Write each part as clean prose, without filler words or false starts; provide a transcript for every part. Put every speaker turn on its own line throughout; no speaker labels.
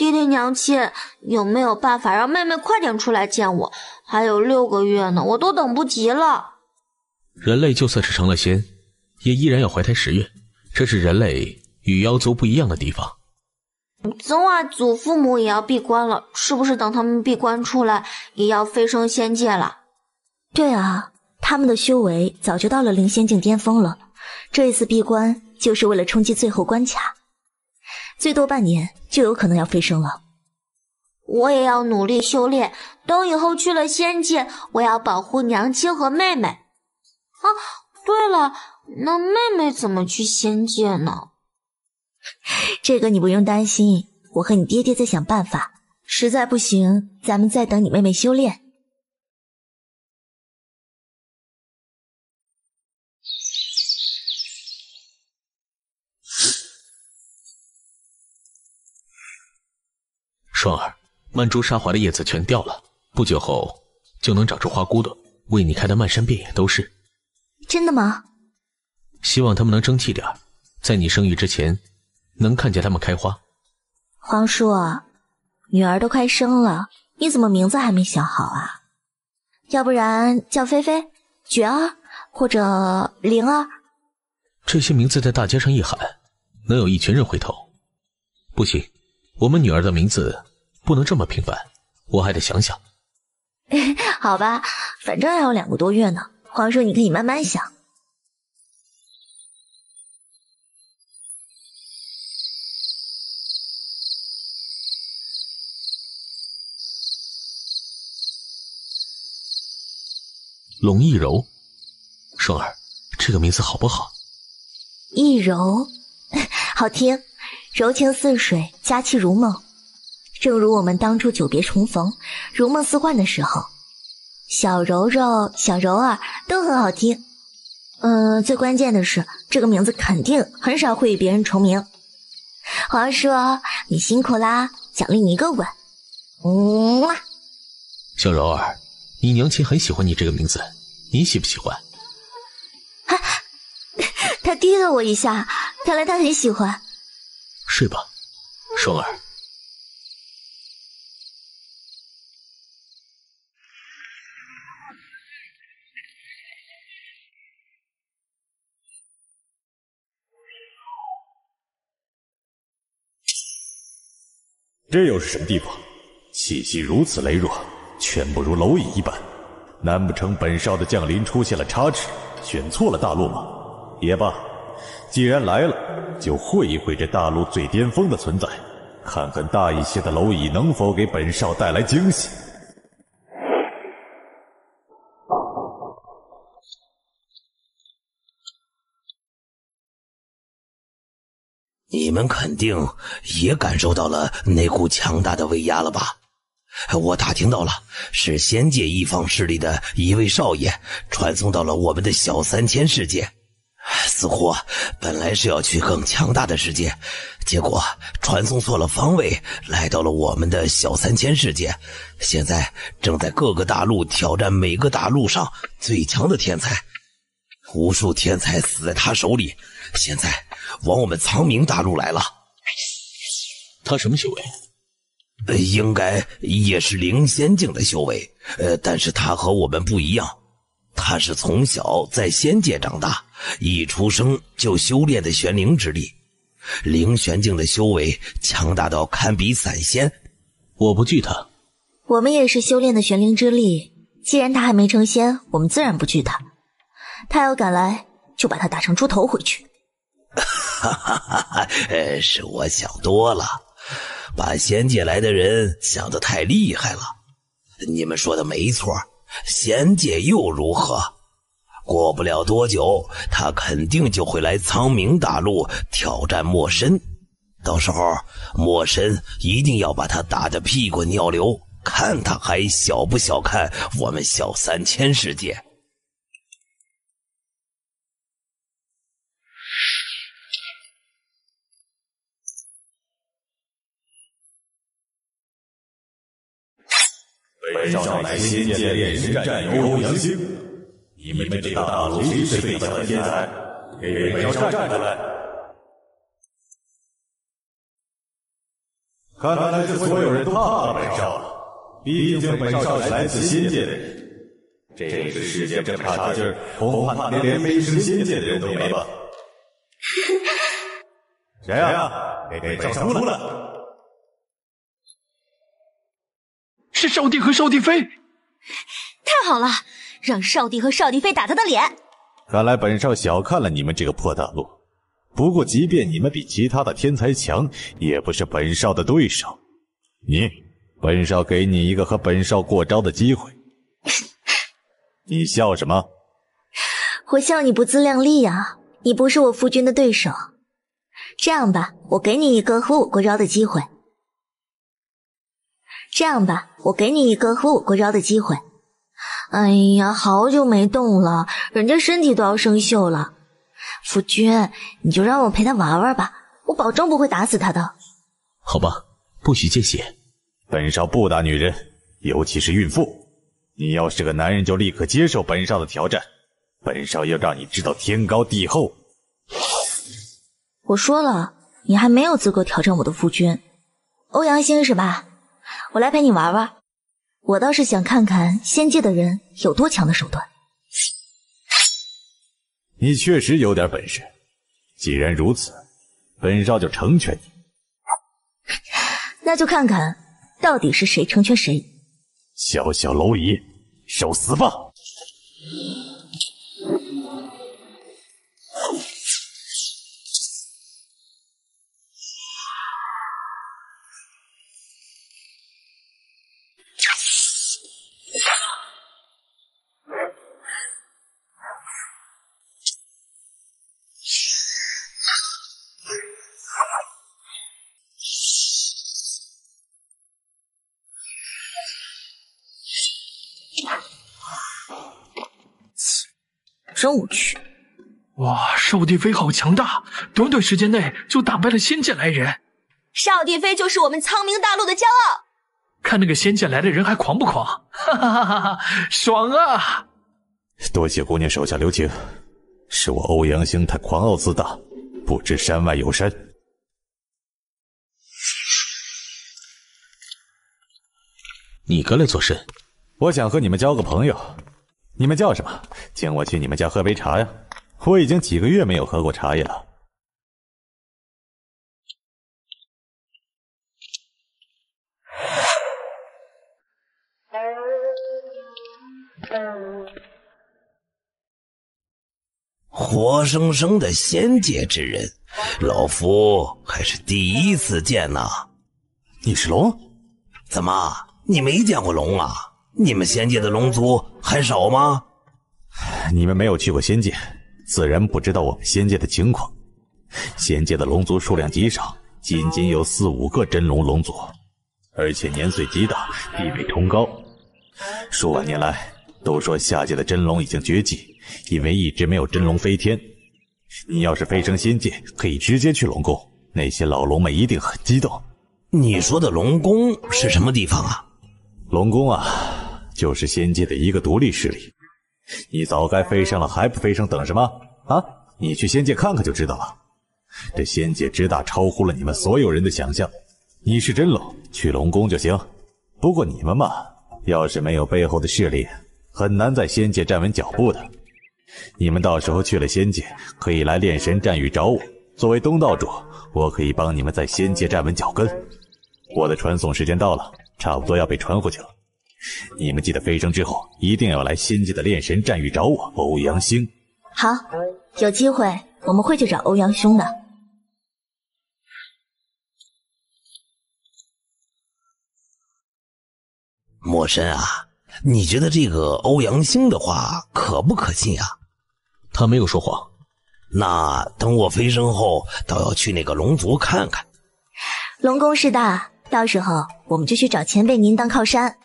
爹爹娘亲，有没有办法让妹妹快点出来见我？还有6个月呢，我都等不及了。
人类就算是成了仙，也依然要怀胎10月，这是人类与妖族不一样的地方。
曾外祖父母也要闭关了，是不是等他们闭关出来，也要飞升仙界了？
对啊，他们的修为早就到了灵仙境巅峰了，这一次闭关就是为了冲击最后关卡，最多半年就有可能要飞升了。
我也要努力修炼，等以后去了仙界，我要保护娘亲和妹妹。啊，对了，那妹妹怎么去仙界呢？
这个你不用担心，我和你爹爹在想办法，实在不行，咱们再等你妹妹修炼。
双儿，曼珠沙华的叶子全掉了，不久后就能长出花骨朵，为你开的漫山遍野都是。
真的吗？
希望他们能争气点，在你生育之前能看见他们开花。
皇叔，女儿都快生了，你怎么名字还没想好啊？要不然叫菲菲、菊儿或者灵儿？
这些名字在大街上一喊，能有一群人回头。不行，我们女儿的名字不能这么平凡，我还得想想。
好吧，反正还有2个多月呢，皇叔你可以慢慢想。
龙易柔，双儿，这个名字好不好？
易柔，好听，柔情似水，佳期如梦。正如我们当初久别重逢，如梦似幻的时候，小柔柔、小柔儿都很好听。最关键的是，这个名字肯定很少会与别人重名。皇叔，你辛苦啦，奖励你一个吻。
小柔儿，你娘亲很喜欢你这个名字，你喜不喜欢？
他滴了我一下，看来他很喜欢。
睡吧，双儿。
这又是什么地方？气息如此羸弱，全不如蝼蚁一般。难不成本少的降临出现了差池，选错了大陆吗？也罢，既然来了，就会一会这大陆最巅峰的存在，看看大一些的蝼蚁能否给本少带来惊喜。
你们肯定也感受到了那股强大的威压了吧？我打听到了，是仙界一方势力的一位少爷传送到了我们的小3000世界，似乎本来是要去更强大的世界，结果传送错了方位，来到了我们的小3000世界，现在正在各个大陆挑战每个大陆上最强的天才，无数天才死在他手里，现在往我们苍冥大陆来了。
他什么修为？
应该也是灵仙境的修为，但是他和我们不一样，他是从小在仙界长大，一出生就修炼的玄灵之力，灵玄境的修为强大到堪比散仙。
我不惧他。
我们也是修炼的玄灵之力，既然他还没成仙，我们自然不惧他。他要敢来，就把他打成猪头回去。
哈哈哈！是我想多了，把仙界来的人想得太厉害了。你们说的没错，仙界又如何？过不了多久，他肯定就会来苍冥大陆挑战墨神，到时候墨神一定要把他打得屁滚尿流，看他还小不小看我们小3000世界。
本少乃仙界炼神战友欧阳兴，你们这个大陆谁是最强的天才？给本少站出来！看来是所有人都怕了本少了。毕竟本少是来自仙界的人，这个世界这么差劲儿，恐怕连飞升仙界的人都没吧？谁呀？给本少出来！
是少帝和少帝妃！
太好了，让少帝和少帝妃打他的脸！
看来本少小看了你们这个破大陆。不过，即便你们比其他的天才强，也不是本少的对手。本少给你一个和本少过招的机会。你笑什么？
我笑你不自量力呀！你不是我夫君的对手。这样吧，我给你一个和我过招的机会。哎呀，好久没动了，人家身体都要生锈了。夫君，你就让我陪他玩玩吧，我保证不会打死他的。
好吧，不许见血。
本少不打女人，尤其是孕妇。你要是个男人，就立刻接受本少的挑战。本少要让你知道天高地厚。
我说了，你还没有资格挑战我的夫君。欧阳星是吧？我来陪你玩玩。我倒是想看看仙界的人有多强的手段。
你确实有点本事，既然如此，本少就成全你。
那就看看到底是谁成全谁。
小小蝼蚁，受死吧！
真无趣。
哇，少帝妃好强大，短短时间内就打败了仙界来人。
少帝妃就是我们苍冥大陆的骄傲。
看那个仙界来的人还狂不狂？哈哈哈哈，爽啊！
多谢姑娘手下留情，是我欧阳星太狂傲自大，不知山外有山。
你跟来做甚？
我想和你们交个朋友。你们叫什么？请我去你们家喝杯茶呀！我已经几个月没有喝过茶叶了。
活生生的仙界之人，老夫还是第一次见呐。
你是龙？
怎么，你没见过龙啊？你们仙界的龙族还少吗？
你们没有去过仙界，自然不知道我们仙界的情况。仙界的龙族数量极少，仅有4、5个真龙龙族，而且年岁极大，地位崇高。数万年来，都说下界的真龙已经绝迹，因为一直没有真龙飞天。你要是飞升仙界，可以直接去龙宫，那些老龙们一定很激动。
你说的龙宫是什么地方啊？
龙宫啊，就是仙界的一个独立势力。你早该飞升了，还不飞升，等什么啊？你去仙界看看就知道了。这仙界之大，超乎了你们所有人的想象。你是真龙，去龙宫就行。不过你们嘛，要是没有背后的势力，很难在仙界站稳脚步的。你们到时候去了仙界，可以来炼神战域找我。作为东道主，我可以帮你们在仙界站稳脚跟。我的传送时间到了，差不多要被传回去了。你们记得飞升之后，一定要来仙界的炼神战域找我，欧阳星。
好，有机会我们会去找欧阳兄的。
莫深啊，你觉得这个欧阳星的话可不可信啊？
他没有说谎。
那等我飞升后，倒要去那个龙族看看。
龙宫势大，到时候我们就去找前辈您当靠山。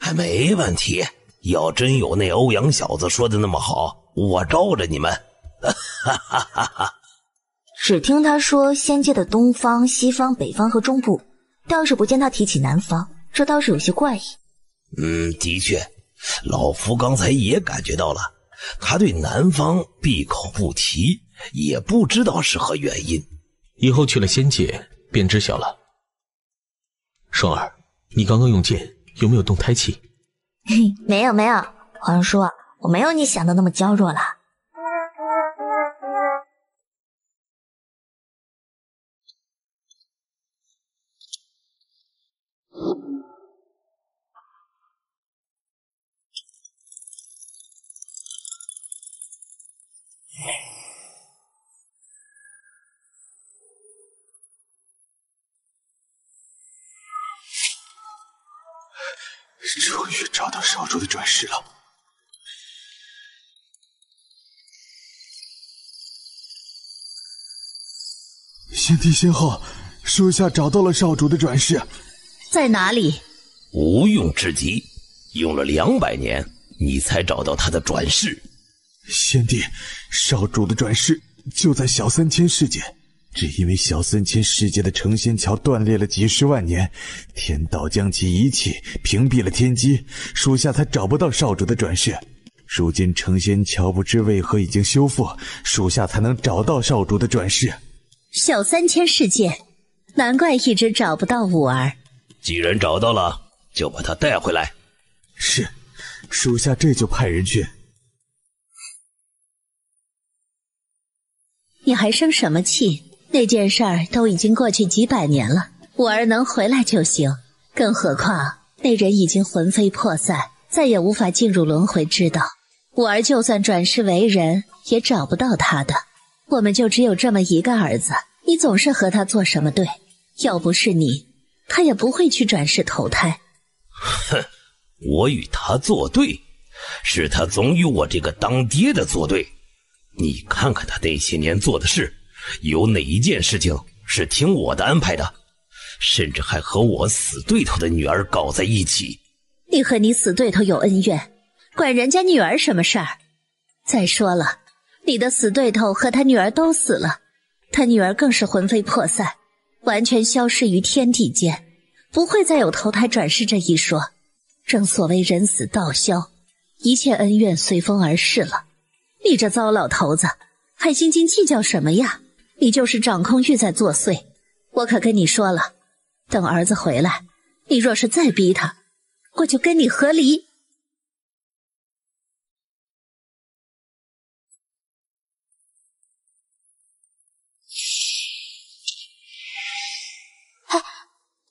还没问题，要真有那欧阳小子说的那么好，我罩着你们。哈哈哈哈！
只听他说仙界的东方、西方、北方和中部，倒是不见他提起南方，这倒是有些怪异。
的确，老夫刚才也感觉到了，他对南方闭口不提，也不知道是何原因。
以后去了仙界便知晓了。双儿，你刚刚用剑有没有动胎气？
没有没有，皇叔，我没有你想的那么娇弱啦。
终于找到少主的转世了。先帝先后，属下找到了少主的转世。
在哪里？
无用之极，用了200年，你才找到他的转世。
先帝，少主的转世就在小3000世界，只因为小3000世界的成仙桥断裂了几十万年，天道将其遗弃，屏蔽了天机，属下才找不到少主的转世。如今成仙桥不知为何已经修复，属下才能找到少主的转世。
小3000世界，难怪一直找不到五儿。
既然找到了，就把他带回来。
是，属下这就派人去。
你还生什么气？那件事儿都已经过去几百年了，五儿能回来就行。更何况那人已经魂飞魄散，再也无法进入轮回之道。五儿就算转世为人，也找不到他的。我们就只有这么一个儿子，你总是和他做什么对？要不是你，他也不会去转世投胎。
哼，我与他作对，是他总与我这个当爹的作对。你看看他那些年做的事，有哪一件事情是听我的安排的？甚至还和我死对头的女儿搞在一起。
你和你死对头有恩怨，管人家女儿什么事儿？再说了，你的死对头和他女儿都死了，他女儿更是魂飞魄散，完全消失于天地间，不会再有投胎转世这一说。正所谓人死道消，一切恩怨随风而逝了。你这糟老头子，还斤斤计较什么呀？你就是掌控欲在作祟。我可跟你说了，等儿子回来，你若是再逼他，我就跟你和离。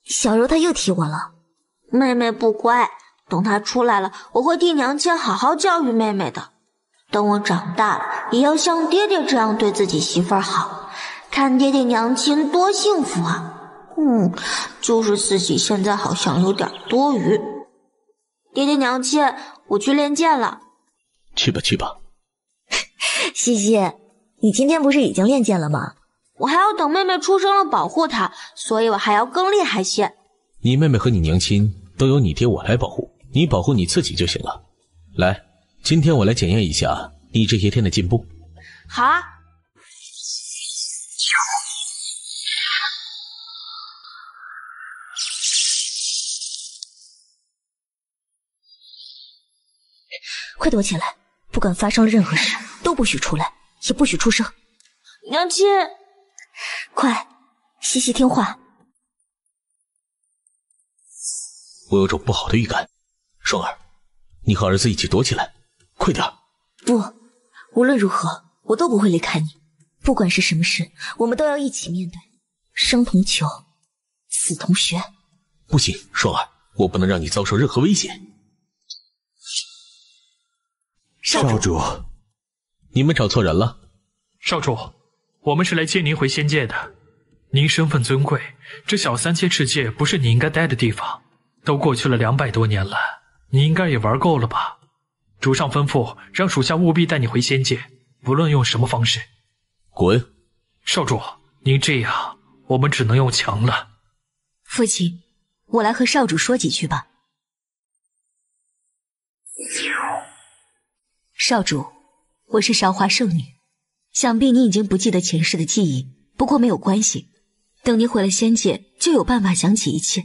小柔她又提我了。
妹妹不乖，等她出来了，我会替娘亲好好教育妹妹的。等我长大了，也要像爹爹这样对自己媳妇儿好，看爹爹娘亲多幸福啊！就是自己现在好像有点多余。爹爹娘亲，我去练剑了。
去吧去吧。
西西，你今天不是已经练剑了吗？
我还要等妹妹出生了保护她，所以我还要更厉害些。
你妹妹和你娘亲都由你爹我来保护，你保护你自己就行了。来，今天我来检验一下你这些天的进步。
好啊。
快躲起来，不管发生了任何事都不许出来，也不许出声。
娘亲，
快，西西听话。
我有种不好的预感，双儿，你和儿子一起躲起来，快点。
不，无论如何我都不会离开你，不管是什么事我们都要一起面对，生同囚，死同学。
不行，双儿，我不能让你遭受任何危险。
少主，
你们找错人了。
少主，我们是来接您回仙界的。您身份尊贵，这小3000世界不是你应该待的地方。都过去了200多年了，你应该也玩够了吧？主上吩咐让属下务必带你回仙界，无论用什么方式。
滚！
少主，您这样，我们只能用强了。
父亲，我来和少主说几句吧。少主，我是韶华圣女，想必你已经不记得前世的记忆，不过没有关系，等你回了仙界，就有办法想起一切。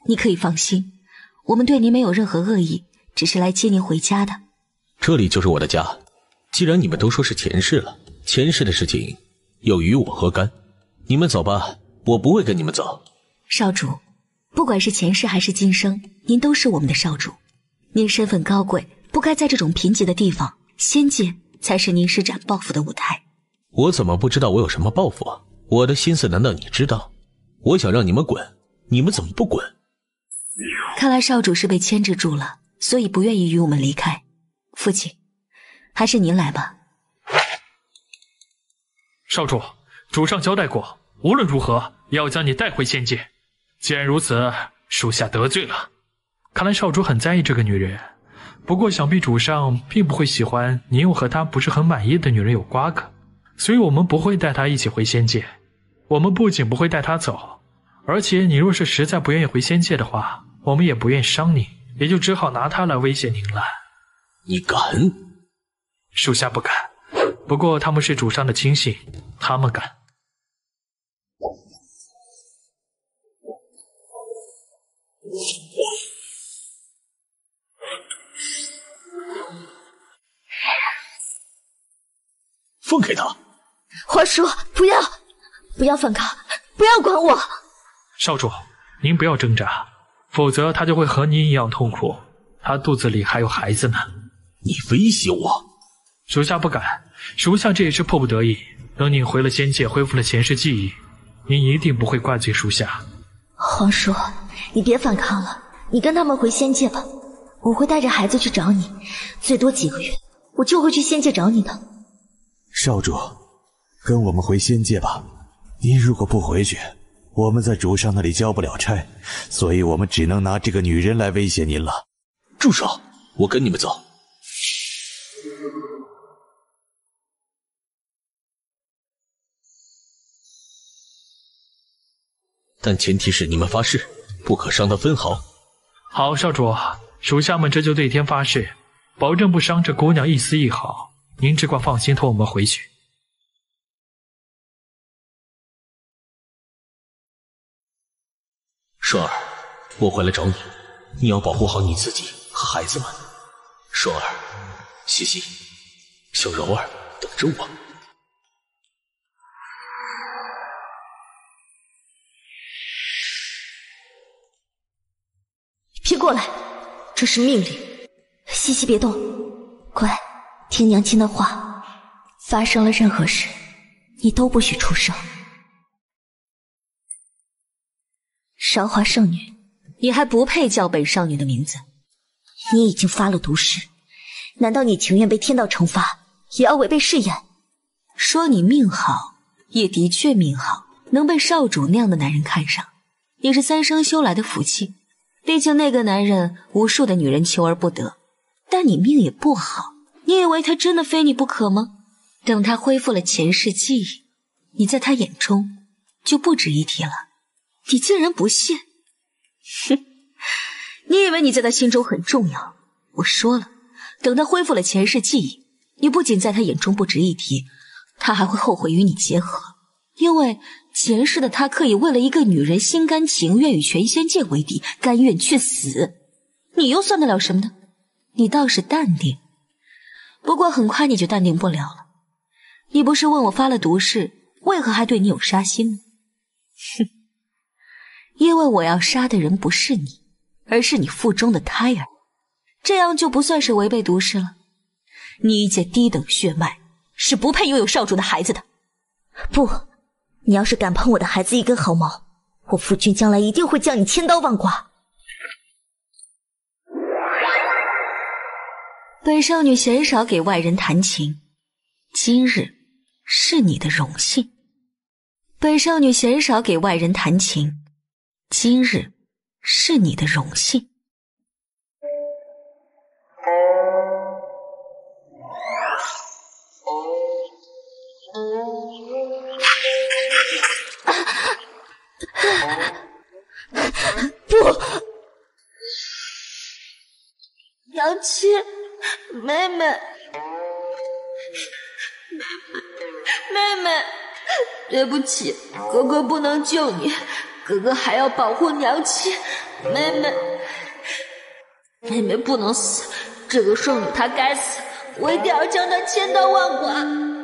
你可以放心，我们对您没有任何恶意，只是来接您回家的。
这里就是我的家，既然你们都说是前世了，前世的事情又与我何干？你们走吧，我不会跟你们走。
少主，不管是前世还是今生，您都是我们的少主。您身份高贵，不该在这种贫瘠的地方，仙界才是您施展抱负的舞台。
我怎么不知道我有什么抱负啊？我的心思难道你知道？我想让你们滚，你们怎么不滚？
看来少主是被牵制住了，所以不愿意与我们离开。父亲，还是您来吧。
少主，主上交代过，无论如何也要将你带回仙界。既然如此，属下得罪了。看来少主很在意这个女人，不过想必主上并不会喜欢您又和她不是很满意的女人有瓜葛，所以我们不会带她一起回仙界。我们不仅不会带她走，而且你若是实在不愿意回仙界的话，我们也不愿伤你，也就只好拿她来威胁您了。
你敢？
属下不敢，不过他们是主上的亲信，他们敢。
放开他！
华叔，不要反抗，不要管我！
少主，您不要挣扎，否则他就会和您一样痛苦。他肚子里还有孩子呢。
你威胁我？
属下不敢，属下这也是迫不得已。等您回了仙界，恢复了前世记忆，您一定不会怪罪属下。
皇叔，你别反抗了，你跟他们回仙界吧，我会带着孩子去找你，最多几个月，我就会去仙界找你的。
少主，跟我们回仙界吧。您如果不回去，我们在主上那里交不了差，所以我们只能拿这个女人来威胁您了。
住手！我跟你们走。但前提是你们发誓，不可伤她分毫。
好，少主，属下们这就对天发誓，保证不伤这姑娘一丝一毫。您只管放心同我们回去。
双儿，我回来找你，你要保护好你自己和孩子们。双儿、西西、小柔儿，等着我。
别过来，这是命令。西西别动，乖，听娘亲的话。发生了任何事，你都不许出声。韶华圣女，你还不配叫本少女的名字。你已经发了毒誓，难道你情愿被天道惩罚，也要违背誓言？说你命好，也的确命好，能被少主那样的男人看上，也是三生修来的福气。毕竟那个男人无数的女人求而不得，但你命也不好，你以为他真的非你不可吗？等他恢复了前世记忆，你在他眼中就不值一提了。你竟然不屑！哼，你以为你在他心中很重要？我说了，等他恢复了前世记忆，你不仅在他眼中不值一提，他还会后悔与你结合，因为前世的他可以为了一个女人心甘情愿与全仙界为敌，甘愿去死。你又算得了什么呢？你倒是淡定，不过很快你就淡定不了了。你不是问我发了毒誓，为何还对你有杀心呢？哼，因为我要杀的人不是你，而是你腹中的胎儿，这样就不算是违背毒誓了。你一介低等血脉，是不配拥有少主的孩子的。不，你要是敢碰我的孩子一根毫毛，我夫君将来一定会将你千刀万剐。本少女鲜少给外人弹琴，今日是你的荣幸。本少女鲜少给外人弹琴，今日是你的荣幸。不，
娘亲，妹妹，妹妹，对不起，哥哥不能救你，哥哥还要保护娘亲。妹妹不能死，这个圣女她该死，我一定要将她千刀万剐。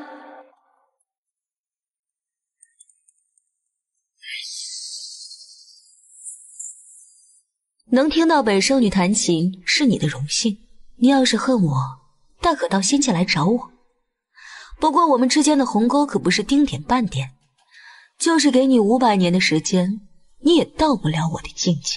能听到本圣女弹琴是你的荣幸。你要是恨我，大可到仙界来找我。不过我们之间的鸿沟可不是丁点半点，就是给你500年的时间，你也到不了我的境界。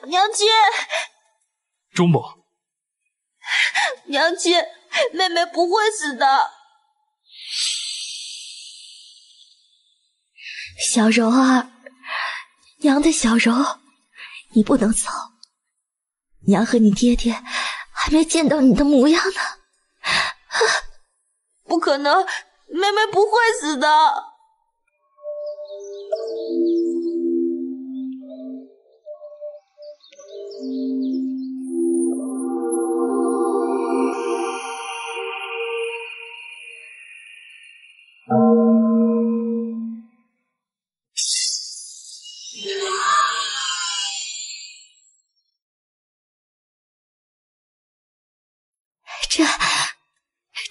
娘亲，
周某，
娘亲，妹妹不会死的。
小柔儿，娘的小柔，你不能走，娘和你爹爹还没见到你的模样呢。
不可能，妹妹不会死的。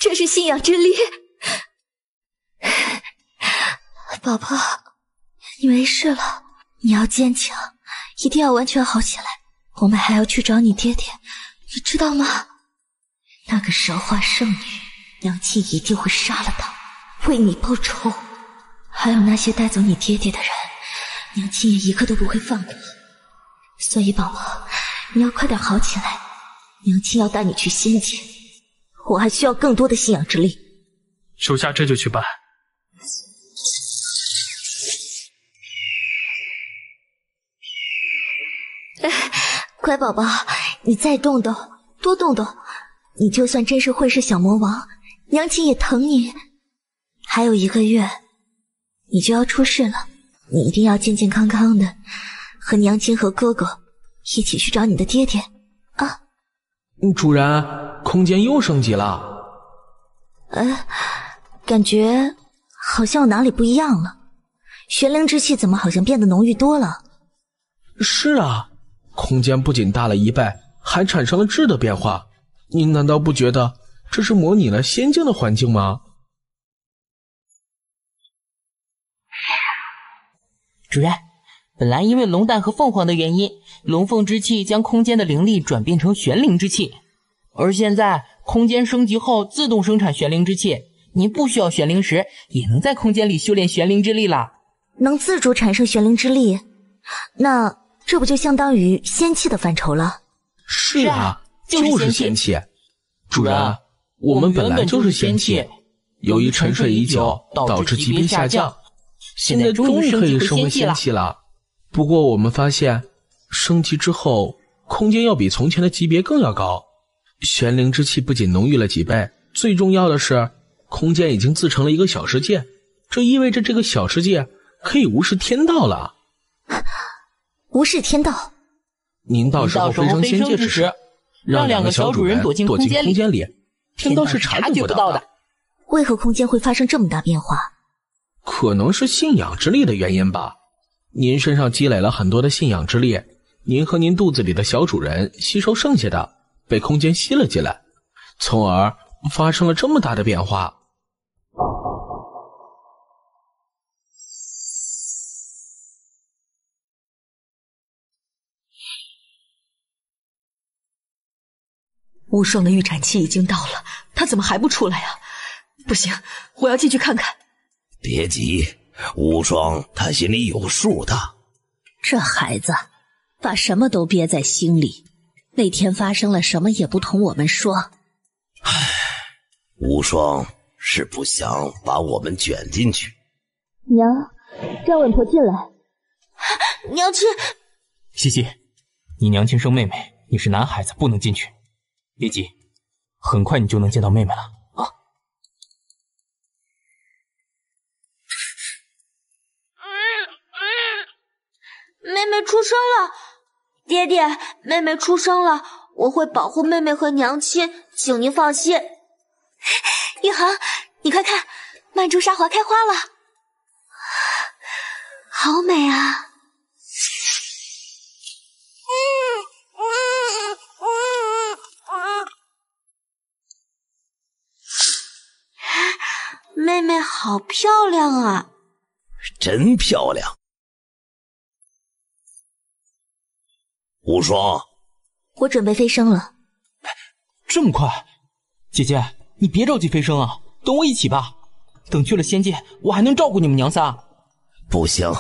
这是信仰之力。宝宝，你没事了，你要坚强，一定要完全好起来。我们还要去找你爹爹，你知道吗？那个蛇化圣女，娘亲一定会杀了他，为你报仇。还有那些带走你爹爹的人，娘亲也一个都不会放过。所以宝宝，你要快点好起来，娘亲要带你去仙界。我还需要更多的信仰之力，
属下这就去办。
乖宝宝，你再动动，多动动，你就算真是会是小魔王，娘亲也疼你。还有1个月，你就要出世了，你一定要健健康康的，和娘亲和哥哥一起去找你的爹爹啊！
主人，空间又升级了。
感觉好像哪里不一样了，玄灵之气怎么好像变得浓郁多了？
是啊，空间不仅大了1倍，还产生了质的变化。你难道不觉得这是模拟了仙境的环境吗？
主人，本来因为龙蛋和凤凰的原因，龙凤之气将空间的灵力转变成玄灵之气，而现在空间升级后自动生产玄灵之气，您不需要玄灵石也能在空间里修炼玄灵之力了。
能自主产生玄灵之力，那这不就相当于仙气的范畴了？
是啊，就是仙气。主人，我们本来就是仙气，由于沉睡已久，导致级别下降，现在终于可以升回仙气了。不过我们发现，升级之后，空间要比从前的级别更要高。玄灵之气不仅浓郁了几倍，最重要的是，空间已经自成了一个小世界，这意味着这个小世界可以无视天道了。
无视天道？
您到时候飞升仙界之时，让2个小主人躲进空间里，天道是察觉不到的。
为何空间会发生这么大变化？
可能是信仰之力的原因吧。您身上积累了很多的信仰之力，您和您肚子里的小主人吸收剩下的，被空间吸了进来，从而发生了这么大的变化。
无双的预产期已经到了，他怎么还不出来啊？不行，我要进去看看。
别急，无双他心里有数的。
这孩子把什么都憋在心里，那天发生了什么也不同我们说。
唉，无双是不想把我们卷进去。
娘，让稳婆进来。
娘亲，
西西，你娘亲生妹妹，你是男孩子，不能进去。别急，很快你就能见到妹妹了啊！
妹妹出生了，爹爹，妹妹出生了，我会保护妹妹和娘亲，请您放心。
玉衡，你快看，曼珠沙华开花了，好美啊！
妹妹好漂亮啊！
真漂亮。无双，
我准备飞升了。
这么快？姐姐，你别着急飞升啊，等我一起吧。等去了仙界，我还能照顾你们娘仨。
不行，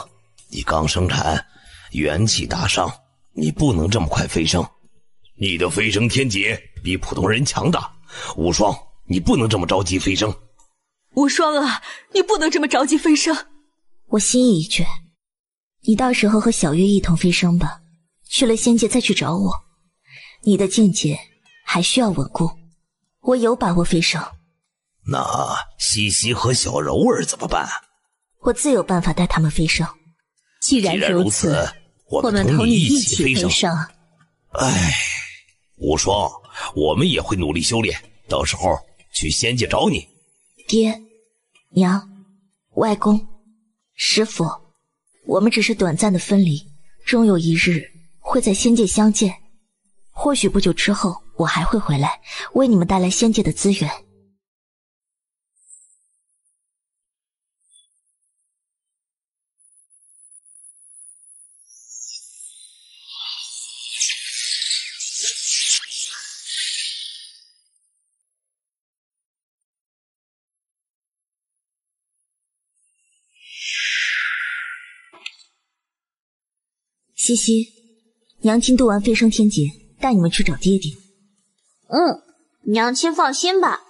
你刚生产，元气大伤，你不能这么快飞升。你的飞升天劫比普通人强大，无双，你不能这么着急飞升。
无双啊，你不能这么着急飞升。
我心意已决，你到时候和小月一同飞升吧，去了仙界再去找我。你的境界还需要稳固，我有把握飞升。
那西西和小柔儿怎么办？
我自有办法带他们飞升。
既然如此，我们同你一起飞升。
哎，无双，我们也会努力修炼，到时候去仙界找你。
爹、娘、外公、师傅，我们只是短暂的分离，终有一日会在仙界相见。或许不久之后，我还会回来，为你们带来仙界的资源。西西，娘亲渡完飞升天劫，带你们去找爹爹。
娘亲放心吧。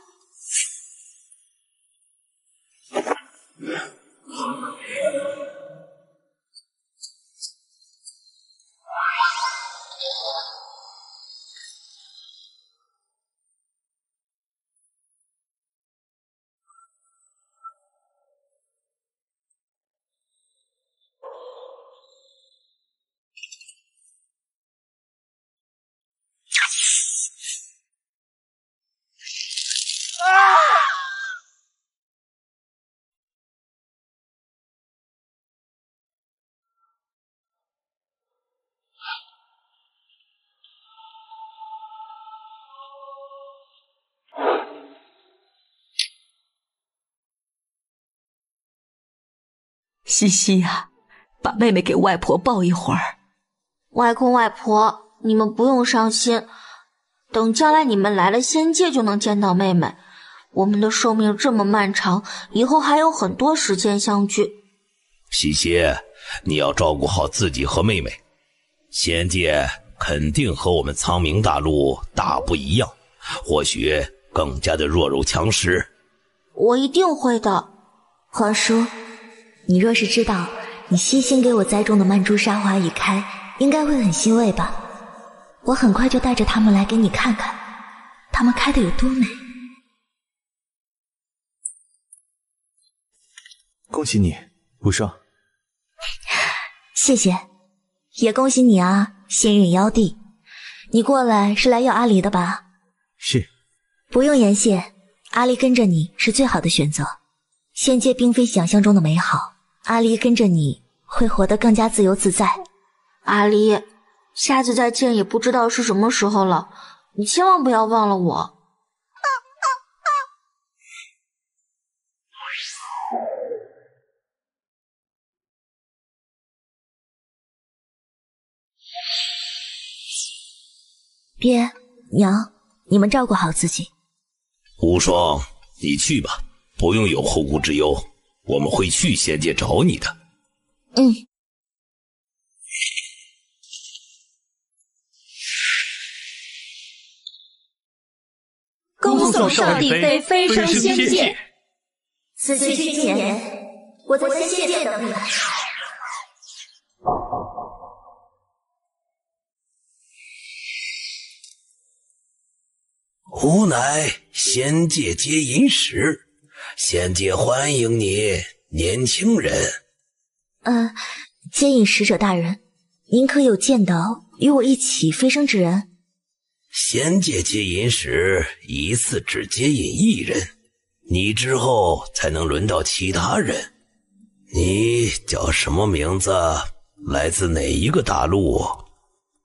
西西呀，把妹妹给外婆抱一会儿。
外公外婆，你们不用伤心，等将来你们来了仙界就能见到妹妹。我们的寿命这么漫长，以后还有很多时间相聚。
西西，你要照顾好自己和妹妹。仙界肯定和我们苍冥大陆大不一样，或许更加的弱肉强食。
我一定会的。
皇叔，你若是知道你悉心给我栽种的曼珠沙华已开，应该会很欣慰吧？我很快就带着它们来给你看看，它们开得有多美。
恭喜你，无双。
谢谢，也恭喜你啊，仙人妖帝。你过来是来要阿离的吧？
是。
不用言谢，阿离跟着你是最好的选择。仙界并非想象中的美好，阿离跟着你会活得更加自由自在。
阿离，下次再见也不知道是什么时候了，你千万不要忘了我。
爹娘，你们照顾好自己。
无双，你去吧，不用有后顾之忧，我们会去仙界找你的。
恭送少帝妃飞升仙界。
此去7年，我在仙界等你们。
吾乃仙界接引使，仙界欢迎你，年轻人。
接引使者大人，您可有见到与我一起飞升之人？
仙界接引使一次只接引1人，你之后才能轮到其他人。你叫什么名字？来自哪一个大陆？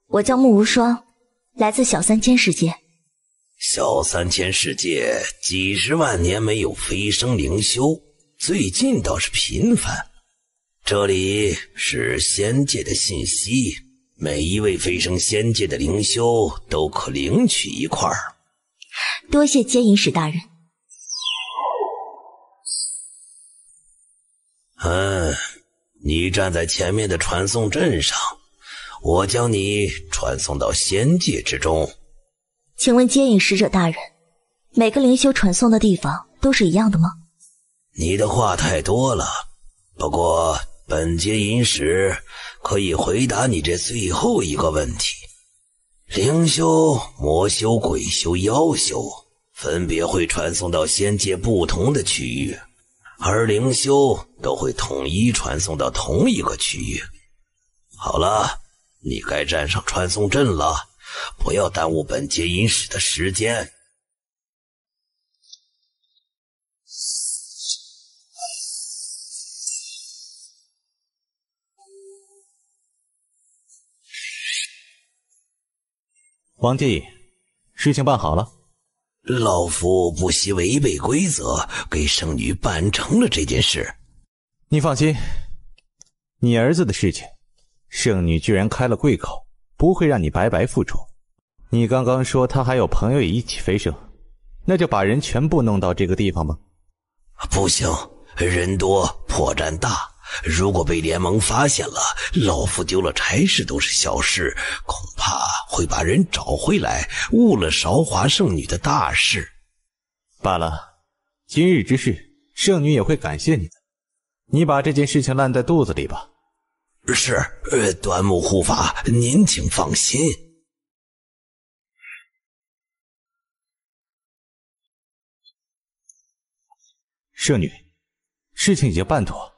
我叫木无双，来自小3000世界。
小3000世界几10万年没有飞升灵修，最近倒是频繁。这里是仙界的信息，每一位飞升仙界的灵修都可领取一块。
多谢接引使大人。
你站在前面的传送阵上，我将你传送到仙界之中。
请问接引使者大人，每个灵修传送的地方都是一样的吗？
你的话太多了，不过本接引使可以回答你这最后一个问题。灵修、魔修、鬼修、妖修分别会传送到仙界不同的区域，而灵修都会统一传送到同一个区域。好了，你该站上传送阵了，不要耽误本接引使的时间。
王接引，事情办好了。
老夫不惜违背规则，给圣女办成了这件事。
你放心，你儿子的事情，圣女居然开了贵口，不会让你白白付出。你刚刚说他还有朋友也一起飞升，那就把人全部弄到这个地方吧。
不行，人多破绽大，如果被联盟发现了，老夫丢了差事都是小事，恐怕会把人找回来，误了韶华圣女的大事。
罢了，今日之事，圣女也会感谢你的。你把这件事情烂在肚子里吧。
是，端木护法，您请放心。
圣女，事情已经办妥，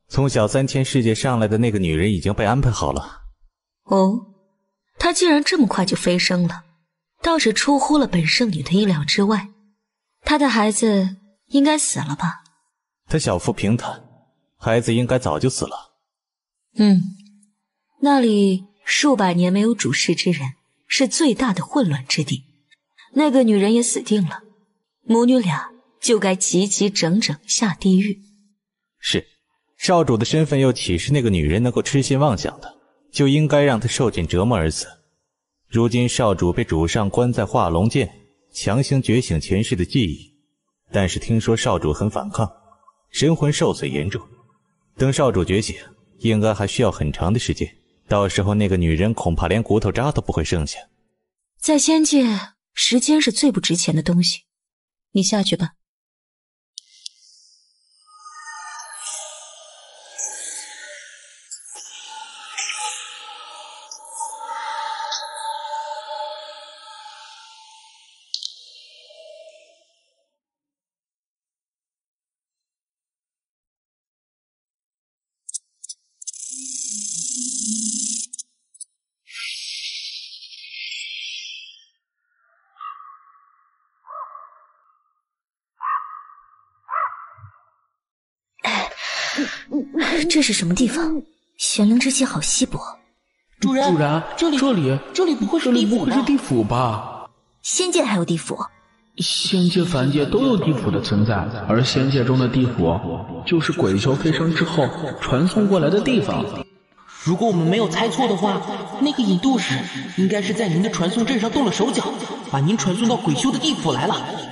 从小3000世界上来的那个女人已经被安排好了。
哦，她竟然这么快就飞升了，倒是出乎了本圣女的意料之外。她的孩子应该死了吧？
她小腹平坦，孩子应该早就死了。
那里数百年没有主事之人，是最大的混乱之地。那个女人也死定了，母女俩就该齐齐整整下地狱。
是，少主的身份又岂是那个女人能够痴心妄想的？就应该让她受尽折磨而死。如今少主被主上关在化龙剑，强行觉醒前世的记忆，但是听说少主很反抗，神魂受损严重。等少主觉醒，应该还需要很长的时间，到时候那个女人恐怕连骨头渣都不会剩下。
在仙界，时间是最不值钱的东西。你下去吧。
这是什么地方？玄灵之气好稀薄。
主人，这里不会是
地府吧？
仙界还有地府？
仙界、凡界都有地府的存在，而仙界中的地府就是鬼修飞升之后传送过来的地方。
如果我们没有猜错的话，那个引渡使应该是在您的传送阵上动了手脚，把您传送到鬼修的地府来了。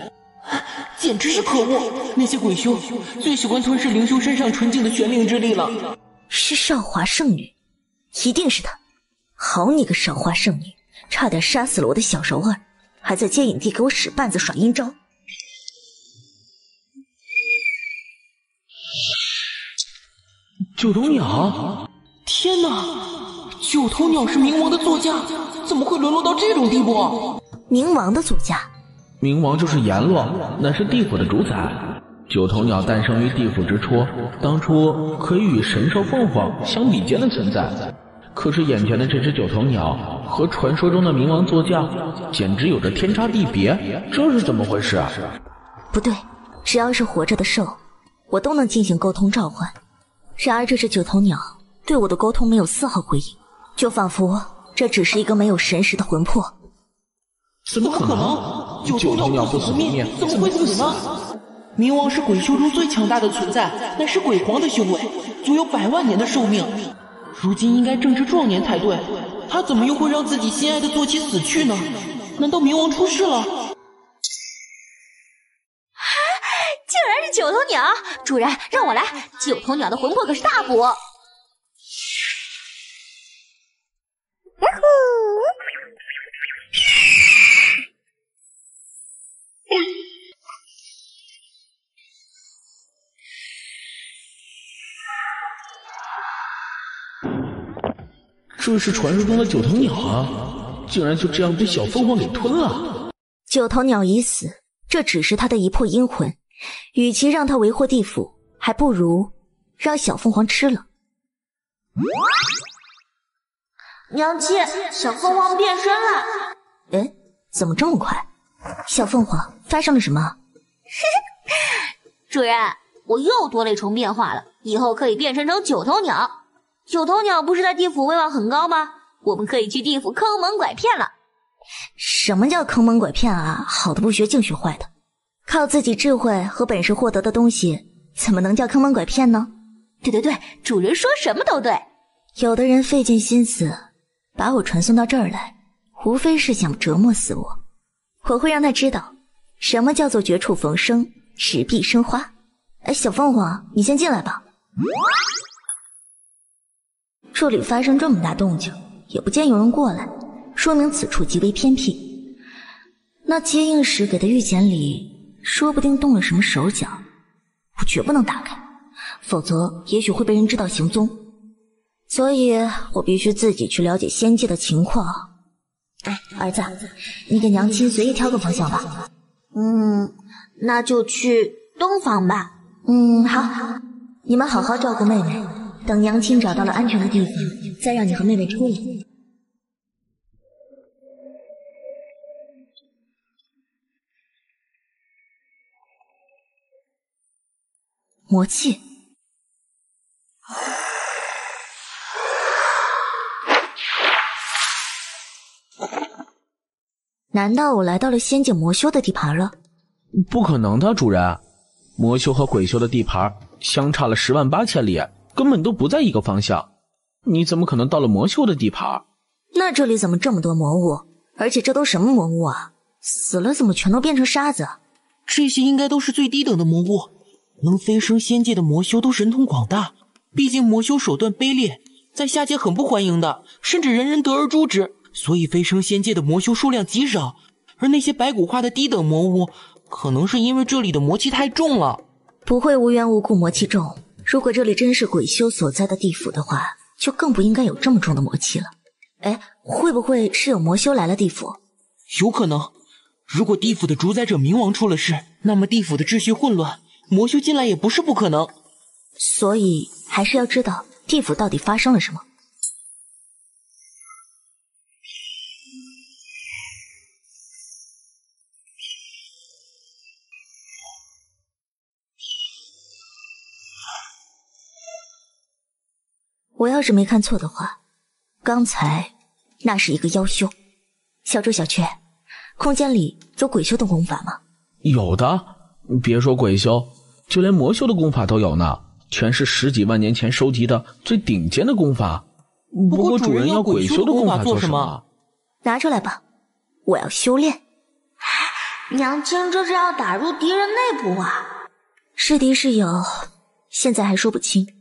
简直是可恶！那些鬼修最喜欢吞噬灵修身上纯净的玄灵之力了。
是少华圣女，一定是她。好你个少华圣女，差点杀死了我的小柔儿，还在接引地给我使绊子耍阴招。
九头鸟！
天哪！九头鸟是冥王的座驾，怎么会沦落到这种地步？
冥王的座驾？
冥王就是阎罗，乃是地府的主宰。九头鸟诞生于地府之初，当初可以与神兽凤凰相比肩的存在。可是眼前的这只九头鸟和传说中的冥王座驾简直有着天差地别，这是怎么回事啊？
不对，只要是活着的兽，我都能进行沟通召唤。然而这只九头鸟对我的沟通没有丝毫回应，就仿佛这只是一个没有神识的魂魄。
怎么可能？九头鸟不死不灭，怎么会死呢？
冥王是鬼修中最强大的存在，乃是鬼皇的修为，足有100万年的寿命。如今应该正值壮年才对，他怎么又会让自己心爱的坐骑死去呢？难道冥王出事了？
竟然是九头鸟！主人，让我来！九头鸟的魂魄可是大补。
这是传说中的九头鸟啊，竟然就这样被小凤凰给吞了。
九头鸟已死，这只是他的一魄阴魂，与其让他为祸地府，还不如让小凤凰吃了。
娘亲，小凤凰变身了。
哎，怎么这么快？小凤凰，发生了什么？
主人，我又多了一重变化了，以后可以变身成九头鸟。九头鸟不是在地府威望很高吗？我们可以去地府坑蒙拐骗了。
什么叫坑蒙拐骗啊？好的不学，净学坏的。靠自己智慧和本事获得的东西，怎么能叫坑蒙拐骗呢？
对，主人说什么都对。
有的人费尽心思把我传送到这儿来，无非是想折磨死我。我会让他知道什么叫做绝处逢生，使必生花。哎，小凤凰，你先进来吧。这里发生这么大动静，也不见有人过来，说明此处极为偏僻。那接应时给的玉简里，说不定动了什么手脚，我绝不能打开，否则也许会被人知道行踪。所以我必须自己去了解仙界的情况。哎，儿子，你给娘亲随意挑个方向吧。
那就去东方吧。
好，你们好好照顾妹妹，等娘亲找到了安全的地方，再让你和妹妹出来。魔气，难道我来到了仙界魔修的地盘了？
不可能的，主人，魔修和鬼修的地盘相差了10万8千里，根本都不在一个方向。你怎么可能到了魔修的地盘？
那这里怎么这么多魔物？而且这都什么魔物啊？死了怎么全都变成沙子？
这些应该都是最低等的魔物。能飞升仙界的魔修都神通广大，毕竟魔修手段卑劣，在下界很不欢迎的，甚至人人得而诛之。所以飞升仙界的魔修数量极少，而那些白骨化的低等魔物，可能是因为这里的魔气太重了。
不会无缘无故魔气重，如果这里真是鬼修所在的地府的话，就更不应该有这么重的魔气了。哎，会不会是有魔修来了地府？
有可能。如果地府的主宰者冥王出了事，那么地府的秩序混乱，魔修进来也不是不可能。
所以还是要知道地府到底发生了什么。我要是没看错的话，刚才那是一个妖修。小猪小雀，空间里有鬼修的功法吗？
有的，别说鬼修，就连魔修的功法都有呢，全是10几万年前收集的最顶尖的功法。不过主人要鬼修的功法做什么？
拿出来吧，我要修炼。
娘亲这是要打入敌人内部啊！
是敌是友，现在还说不清。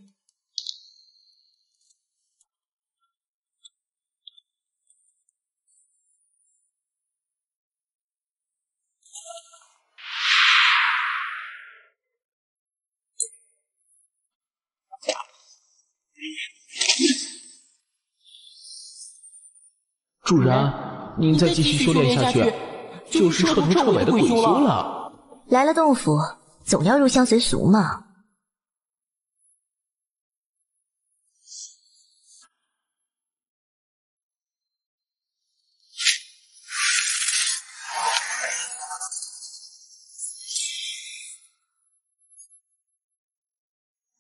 主人，您再继续修炼下去，就是彻头彻尾的鬼修了。
来了洞府，总要入乡随俗嘛。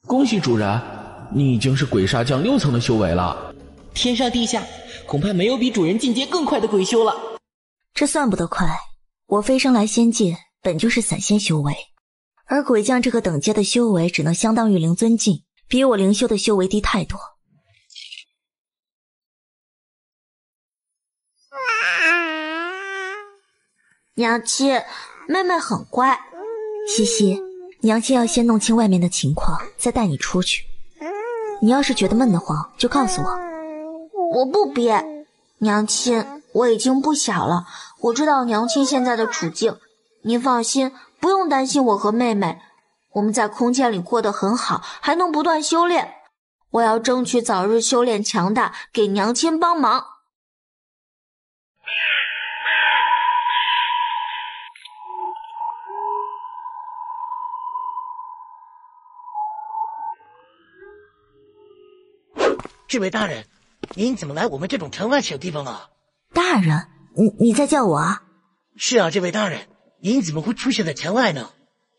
恭喜主人，你已经是鬼煞将6层的修为了。
天上地下，恐怕没有比主人进阶更快的鬼修了。
这算不得快，我飞升来仙界本就是散仙修为，而鬼将这个等阶的修为只能相当于灵尊境，比我灵修的修为低太多。
娘亲，妹妹很乖。
西西，娘亲要先弄清外面的情况，再带你出去。你要是觉得闷得慌，就告诉我。
我不憋。娘亲，我已经不小了，我知道娘亲现在的处境。您放心，不用担心我和妹妹，我们在空间里过得很好，还能不断修炼。我要争取早日修炼强大，给娘亲帮忙。
这位大人，您怎么来我们这种城外小地方了？
大人，你在叫我啊？
是啊，这位大人，您怎么会出现在城外呢？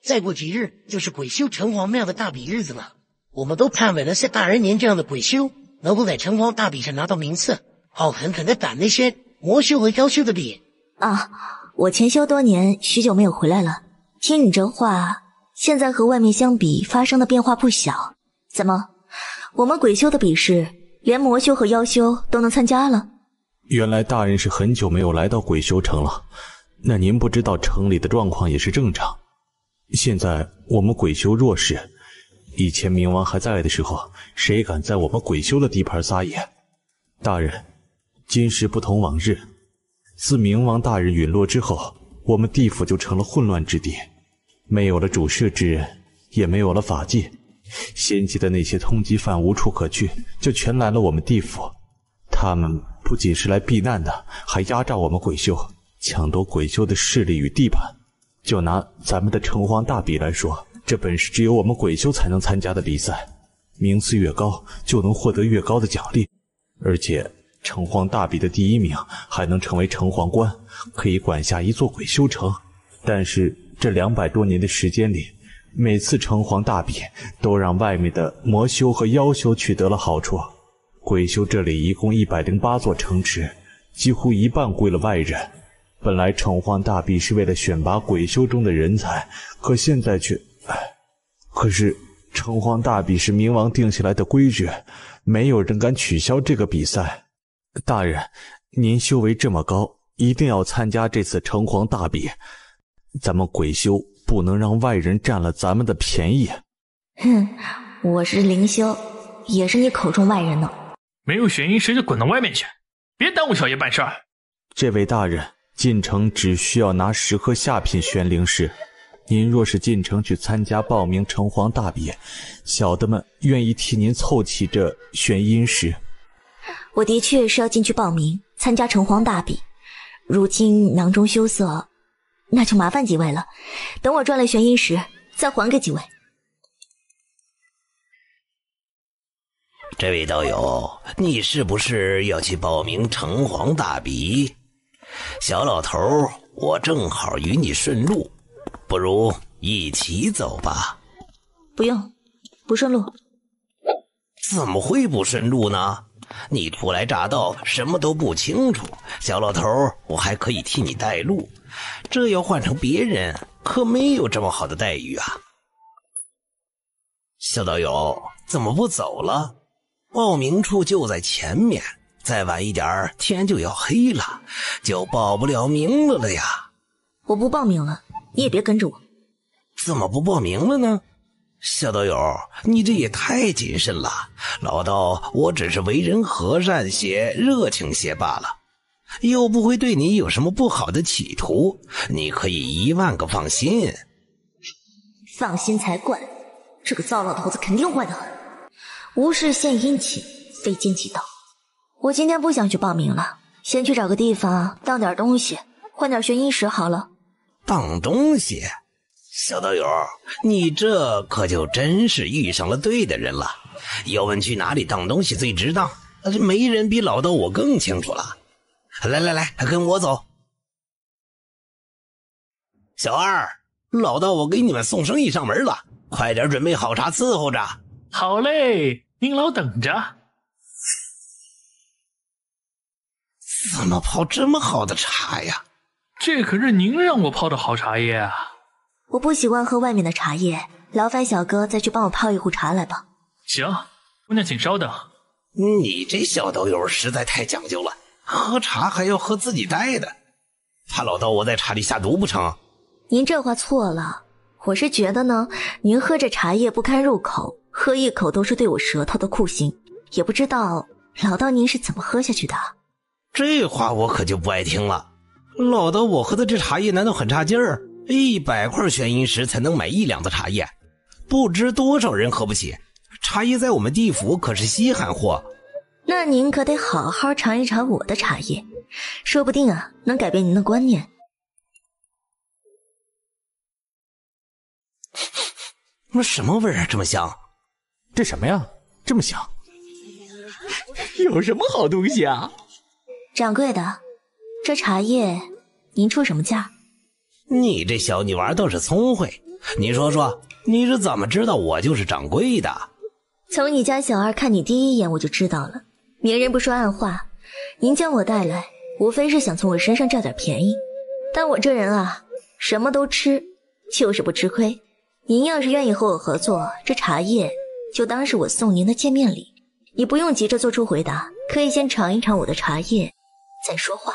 再过几日就是鬼修城隍庙的大比日子了，我们都盼望着像大人您这样的鬼修能够在城隍大比上拿到名次，好狠狠地打那些魔修和妖修的脸
啊！我潜修多年，许久没有回来了。听你这话，现在和外面相比发生的变化不小。怎么，我们鬼修的比试连魔修和妖修都能参加了？
原来大人是很久没有来到鬼修城了，那您不知道城里的状况也是正常。现在我们鬼修弱势，以前冥王还在的时候，谁敢在我们鬼修的地盘撒野？大人，今时不同往日，自冥王大人陨落之后，我们地府就成了混乱之地，没有了主事之人，也没有了法纪，仙界的那些通缉犯无处可去，就全来了我们地府。他们不仅是来避难的，还压榨我们鬼修，抢夺鬼修的势力与地盘。就拿咱们的城隍大比来说，这本是只有我们鬼修才能参加的比赛，名次越高就能获得越高的奖励，而且城隍大比的第1名还能成为城隍官，可以管辖一座鬼修城。但是这200多年的时间里，每次城隍大比都让外面的魔修和妖修取得了好处。鬼修这里一共108座城池，几乎一半归了外人。本来城隍大比是为了选拔鬼修中的人才，可现在却……可是城隍大比是冥王定下来的规矩，没有人敢取消这个比赛。大人，您修为这么高，一定要参加这次城隍大比。咱们鬼修不能让外人占了咱们的便宜。
哼，我是灵修，也是你口中外人呢。
没有玄阴石就滚到外面去，别耽误小爷办事儿。
这位大人，进城只需要拿10颗下品玄灵石，您若是进城去参加报名城隍大比，小的们愿意替您凑齐这玄阴石。
我的确是要进去报名参加城隍大比，如今囊中羞涩，那就麻烦几位了，等我赚了玄阴石再还给几位。
这位道友，你是不是要去报名城隍大比？小老头，我正好与你顺路，不如一起走吧。
不用，不顺路。
怎么会不顺路呢？你初来乍到，什么都不清楚，小老头，我还可以替你带路。这要换成别人，可没有这么好的待遇啊。小道友，怎么不走了？报名处就在前面，再晚一点天就要黑了，就报不了名了呀。
我不报名了，你也别跟着我。
怎么不报名了呢？小道友，你这也太谨慎了。老道我只是为人和善些，热情些罢了，又不会对你有什么不好的企图，你可以10000个放心。
放心才怪，这个糟老头子肯定坏得很，无事献殷勤，非奸即盗。我今天不想去报名了，先去找个地方当点东西，换点玄阴石好了。
当东西？小道友，你这可就真是遇上了对的人了。要问去哪里当东西最值当，没人比老道我更清楚了。来，跟我走。小二，老道我给你们送生意上门了，快点准备好茶伺候着。
好嘞，您老等着。
怎么泡这么好的茶呀？
这可是您让我泡的好茶叶啊！
我不习惯喝外面的茶叶，劳烦小哥再去帮我泡一壶茶来吧。
行，姑娘请稍等。
你这小豆友实在太讲究了，喝茶还要喝自己带的，怕老道我在茶里下毒不成？
您这话错了，我是觉得呢，您喝着茶叶不堪入口，喝一口都是对我舌头的酷刑，也不知道老道您是怎么喝下去的。
这话我可就不爱听了。老道我喝的这茶叶难道很差劲儿？100块玄银石才能买1两的茶叶，不知多少人喝不起。茶叶在我们地府可是稀罕货。
那您可得好好尝一尝我的茶叶，说不定啊能改变您的观念。
那什么味儿这么香？
这什么呀？这么香？
有什么好东西啊？
掌柜的，这茶叶您出什么价？
你这小女娃倒是聪慧，你说说，你是怎么知道我就是掌柜的？
从你家小二看你第一眼我就知道了。明人不说暗话，您将我带来，无非是想从我身上占点便宜。但我这人啊，什么都吃，就是不吃亏。您要是愿意和我合作，这茶叶就当是我送您的见面礼。你不用急着做出回答，可以先尝一尝我的茶叶，再说话。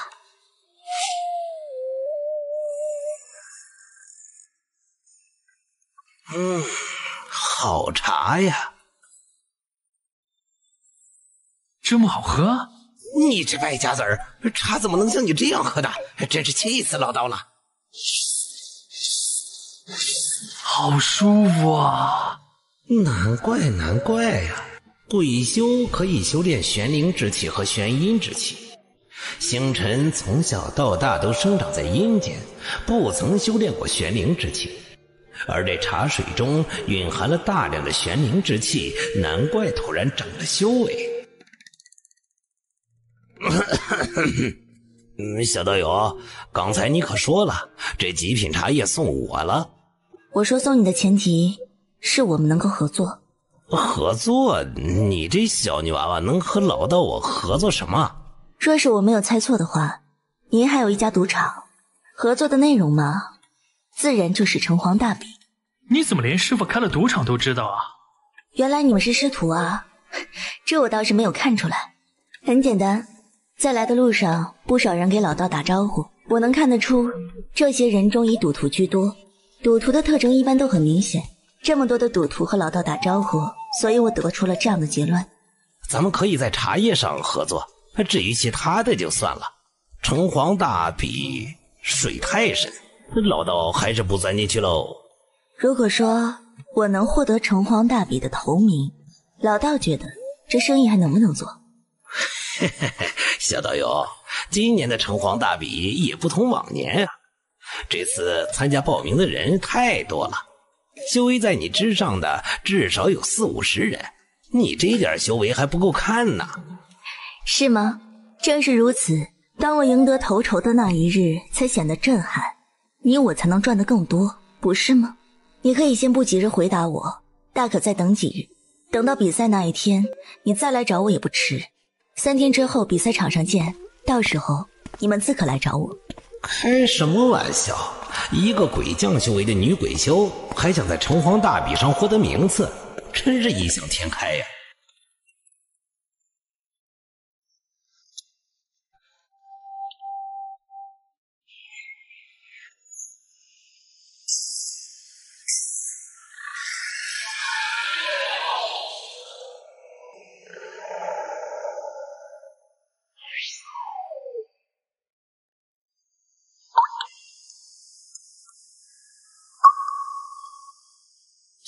好茶呀！
这么好喝？
你这败家子儿，茶怎么能像你这样喝的？真是气死老道了！
好舒服啊！
难怪呀！鬼修可以修炼玄灵之气和玄阴之气。星辰从小到大都生长在阴间，不曾修炼过玄灵之气。而这茶水中蕴含了大量的玄灵之气，难怪突然长了修为。小道友，刚才你可说了，这极品茶叶送我了。
我说送你的前提是我们能够合作。
合作？你这小女娃娃能和老道我合作什么？
若是我没有猜错的话，您还有一家赌场，合作的内容嘛，自然就是城隍大比。
你怎么连师傅开了赌场都知道啊？
原来你们是师徒啊，这我倒是没有看出来。很简单，在来的路上不少人给老道打招呼，我能看得出这些人中以赌徒居多，赌徒的特征一般都很明显。这么多的赌徒和老道打招呼，所以我得出了这样的结论。
咱们可以在茶叶上合作，至于其他的就算了。城隍大比水太深，老道还是不钻进去喽。
如果说我能获得城隍大比的头名，老道觉得这生意还能不能做？
小道友，今年的城隍大比也不同往年啊，这次参加报名的人太多了，修为在你之上的至少有40-50人，你这点修为还不够看呢。
是吗？正是如此，当我赢得头筹的那一日才显得震撼，你我才能赚得更多，不是吗？你可以先不急着回答我，大可再等几日，等到比赛那一天你再来找我也不迟。3天之后比赛场上见，到时候你们自可来找我。
开什么玩笑，一个鬼将修为的女鬼修还想在城隍大比上获得名次，真是异想天开呀。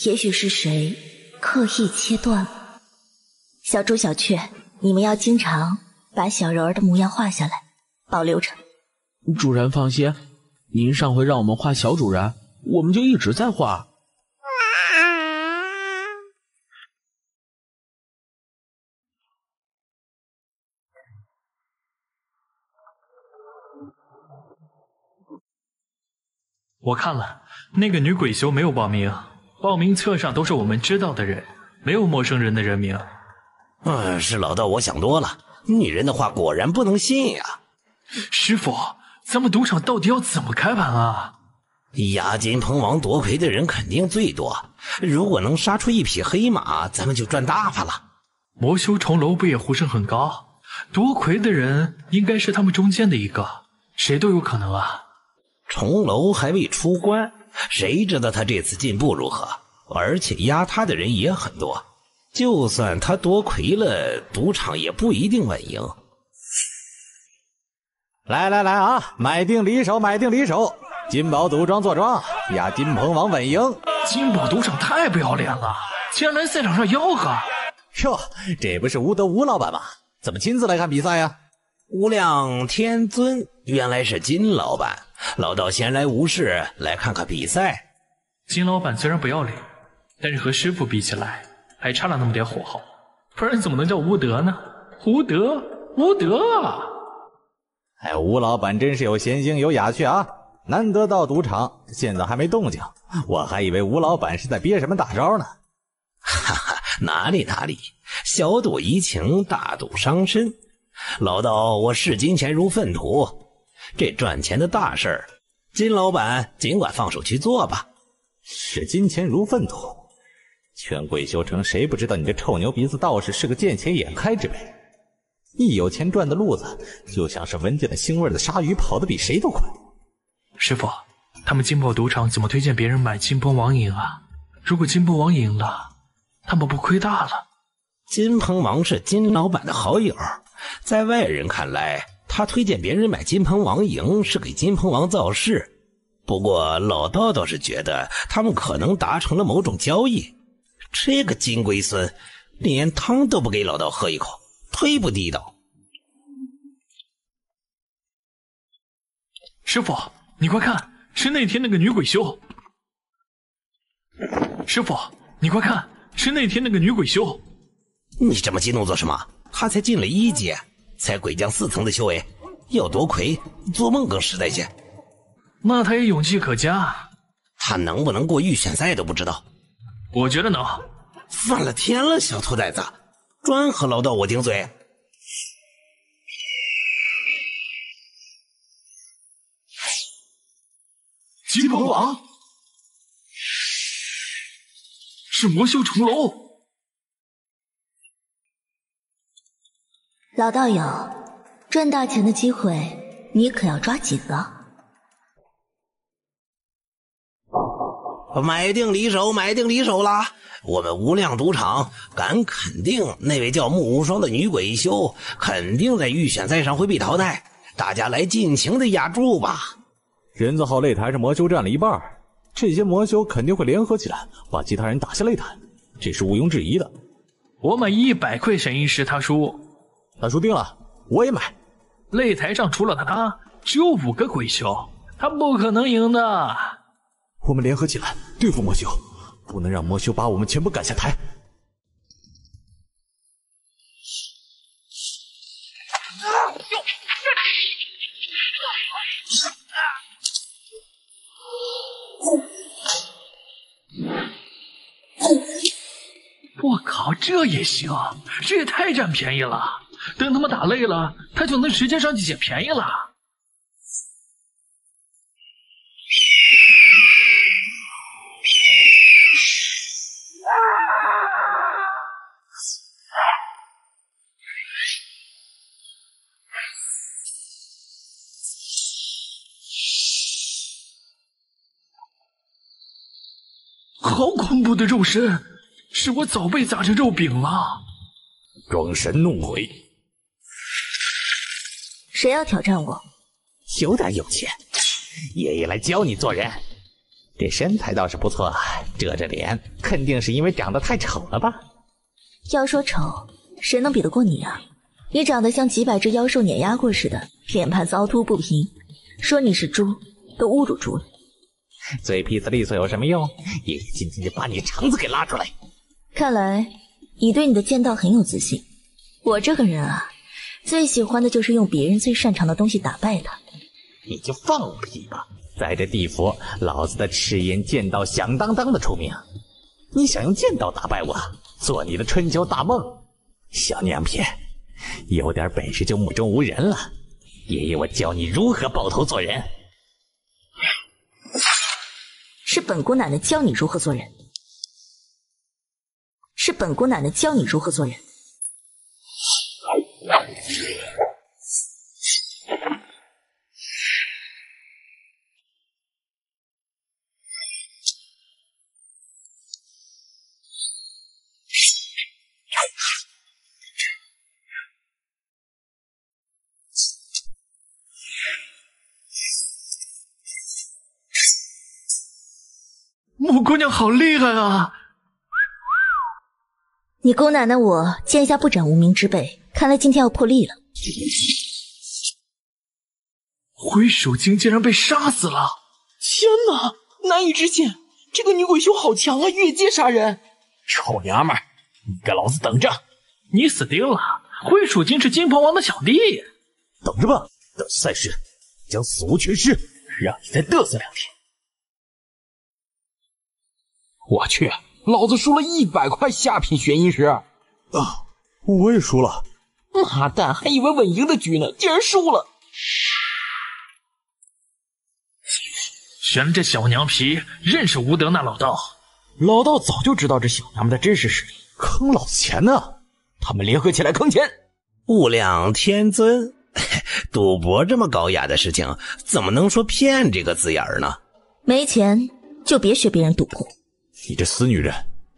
也许是谁刻意切断。小猪小雀，你们要经常把小柔儿的模样画下来，保留着。
主人放心，您上回让我们画小主人，我们就一直在画。
我看了，那个女鬼修没有报名，报名册上都是我们知道的人，没有陌生人的人名。
是老道我想多了，女人的话果然不能信呀。
师傅，咱们赌场到底要怎么开盘啊？
压金鹏王夺魁的人肯定最多，如果能杀出一匹黑马，咱们就赚大发了。
魔修重楼不也呼声很高？夺魁的人应该是他们中间的一个，谁都有可能啊。
重楼还未出关，谁知道他这次进步如何？而且压他的人也很多，就算他夺魁了，赌场也不一定稳赢。
来啊，买定离手，买定离手！金宝赌庄坐庄，压金鹏王稳赢。
金宝赌场太不要脸了，竟然来赛场上吆喝！
哟，这不是吴德吴老板吗？怎么亲自来看比赛呀？
无量天尊，原来是金老板。老道闲来无事，来看看比赛。
金老板虽然不要脸，但是和师傅比起来，还差了那么点火候，不然怎么能叫吴德呢？吴德啊！
哎，吴老板真是有闲心有雅趣啊！难得到赌场，现在还没动静，我还以为吴老板是在憋什么大招呢。
哈哈，哪里，小赌怡情，大赌伤身。老道，我视金钱如粪土，这赚钱的大事儿，金老板尽管放手去做吧。
视金钱如粪土，全贵修城谁不知道你这臭牛鼻子道士是个见钱眼开之辈？一有钱赚的路子，就像是闻见了腥味的鲨鱼，跑得比谁都快。
师傅，他们金宝赌场怎么推荐别人买金鹏王赢啊？如果金鹏王赢了，他们不亏大了？
金鹏王是金老板的好友，在外人看来，他推荐别人买金鹏王赢是给金鹏王造势。不过老道倒是觉得他们可能达成了某种交易。这个金龟孙连汤都不给老道喝一口，忒不地道。
师傅，你快看，是那天那个女鬼修。师傅，你快看，是那天那个女鬼修。
你这么激动做什么？他才进了1阶，才鬼将4层的修为，要夺魁，做梦更实在些。
那他也勇气可嘉。
他能不能过预选赛都不知道。
我觉得能。
犯了天了，小兔崽子，专和老道我顶嘴。
金鹏王是魔修重楼。
老道友，赚大钱的机会你可要抓紧了。
买定离手啦！我们无量赌场敢肯定，那位叫穆无双的女鬼修肯定在预选赛上会被淘汰，大家来尽情的压注吧。
人字号擂台上魔修占了一半，这些魔修肯定会联合起来，把其他人打下擂台，这是毋庸置疑的。
我买100块神医石，他输
定了，我也买。
擂台上除了他，只有5个鬼修，他不可能赢的。
我们联合起来对付魔修，不能让魔修把我们全部赶下台。
我靠，这也行，这也太占便宜了。等他们打累了，他就能直接上去捡便宜了。好恐怖的肉身，是我早被砸成肉饼了。
装神弄鬼，
谁要挑战我？
有点勇气，爷爷来教你做人。这身材倒是不错，这脸肯定是因为长得太丑了吧？
要说丑，谁能比得过你啊？你长得像几百只妖兽碾压过似的，脸盘子凹凸不平，说你是猪都侮辱猪了。
嘴皮子利索有什么用？爷爷今天就把你肠子给拉出来。
看来你对你的剑道很有自信。我这个人啊，最喜欢的就是用别人最擅长的东西打败他。
你就放屁吧！在这地府，老子的赤焰剑道响当当的出名。你想用剑道打败我，做你的春秋大梦？小娘撇，有点本事就目中无人了。爷爷，我教你如何抱头做人。
是本姑奶奶教你如何做人。是本姑奶奶教你如何做人。
木姑娘好厉害啊！
你姑奶奶我剑下不斩无名之辈，看来今天要破例了。
灰鼠精竟然被杀死了！
天哪，难以置信！这个女鬼修好强啊，越阶杀人！
臭娘们儿，你给老子等着！
你死定了！灰鼠精是金鹏王的小弟。
等着吧，等赛事将死无全尸，让你再嘚瑟2天。
我去，老子输了100块下品玄阴石。
我也输了。
妈蛋，还以为稳赢的局呢，竟然输了。
原来这小娘皮认识吴德那老道。
老道早就知道这小娘们的真实实力，
坑老子钱呢。
他们联合起来坑钱。
无量天尊，赌博这么高雅的事情，怎么能说骗这个字眼呢？
没钱就别学别人赌博。
你这死女人，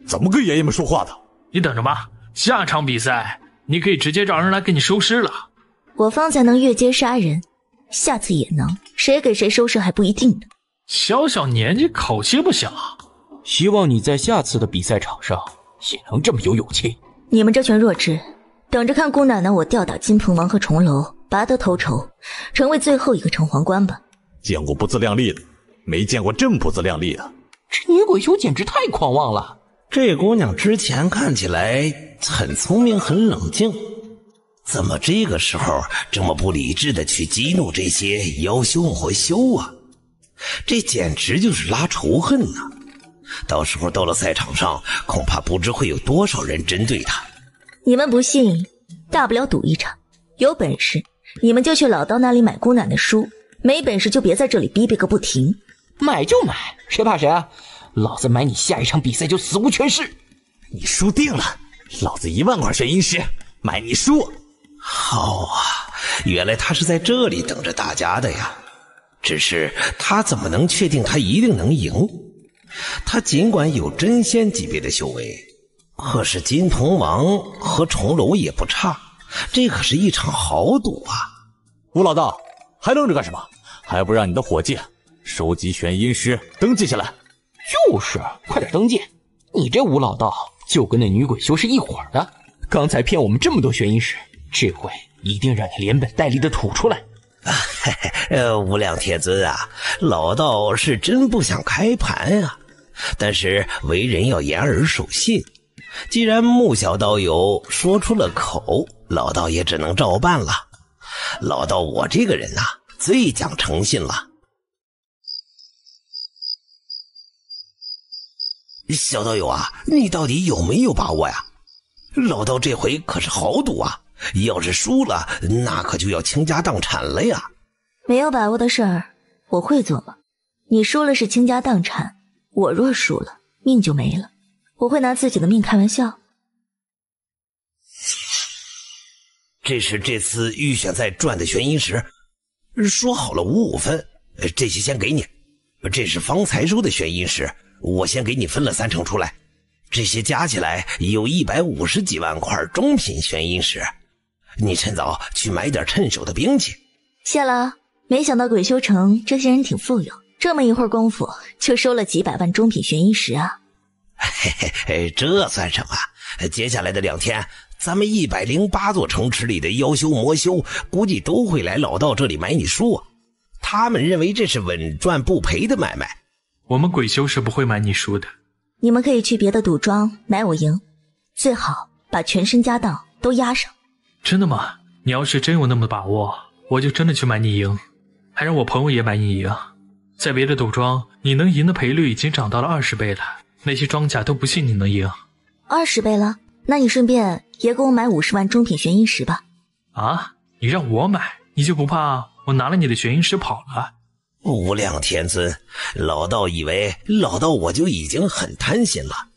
怎么跟爷爷们说话的？
你等着吧，下场比赛你可以直接让人来给你收尸了。
我方才能越阶杀人，下次也能，谁给谁收尸还不一定呢。
小小年纪口气不小，
希望你在下次的比赛场上也能这么有勇气。
你们这群弱智，等着看姑奶奶我吊打金鹏王和重楼，拔得头筹，成为最后一个城隍官吧。
见过不自量力的，没见过这么不自量力的。
这女鬼修简直太狂妄了。
这姑娘之前看起来很聪明很冷静，怎么这个时候这么不理智的去激怒这些妖修魔修啊？这简直就是拉仇恨啊！到时候到了赛场上，恐怕不知会有多少人针对她。
你们不信，大不了赌一场，有本事你们就去老道那里买姑奶奶书，没本事就别在这里逼逼个不停。
买就买，谁怕谁啊？老子买你下一场比赛就死无全尸。
你输定了，老子1万块玄阴石买你输。
好啊，原来他是在这里等着大家的呀。只是他怎么能确定他一定能赢？他尽管有真仙级别的修为，可是金鹏王和重楼也不差，这可是一场豪赌啊！
吴老道，还愣着干什么？还不让你的伙计收集玄阴石登记下来？
就是，快点登记！你这吴老道就跟那女鬼修是一伙的，刚才骗我们这么多玄阴石，这回一定让你连本带利的吐出来。
无量天尊啊，老道是真不想开盘啊，但是为人要言而守信，既然穆小道友说出了口，老道也只能照办了。老道我这个人啊，最讲诚信了。小道友啊，你到底有没有把握呀？老道这回可是豪赌啊，要是输了，那可就要倾家荡产了呀。
没有把握的事儿，我会做吗？你输了是倾家荡产，我若输了，命就没了。我会拿自己的命开玩笑？
这是这次预选赛赚的玄阴石，说好了55分，这些先给你。这是方才收的玄阴石，我先给你分了3成出来，这些加起来有150几万块中品玄阴石，你趁早去买点趁手的兵器。
谢了。没想到鬼修城这些人挺富有，这么一会儿功夫就收了几百万中品玄阴石啊！
嘿嘿嘿，这算什么？接下来的2天，咱们108座城池里的妖修魔修估计都会来老道这里买你书啊！他们认为这是稳赚不赔的买卖。
我们鬼修是不会买你书的。
你们可以去别的赌庄买我赢，最好把全身家当都押上。
真的吗？你要是真有那么把握，我就真的去买你赢，还让我朋友也买你赢。在别的赌庄，你能赢的赔率已经涨到了20倍了，那些庄家都不信你能赢。
20倍了？那你顺便也给我买50万中品玄阴石吧。
啊？你让我买，你就不怕我拿了你的玄阴石跑了？
无量天尊，老道以为老道我就已经很贪心了，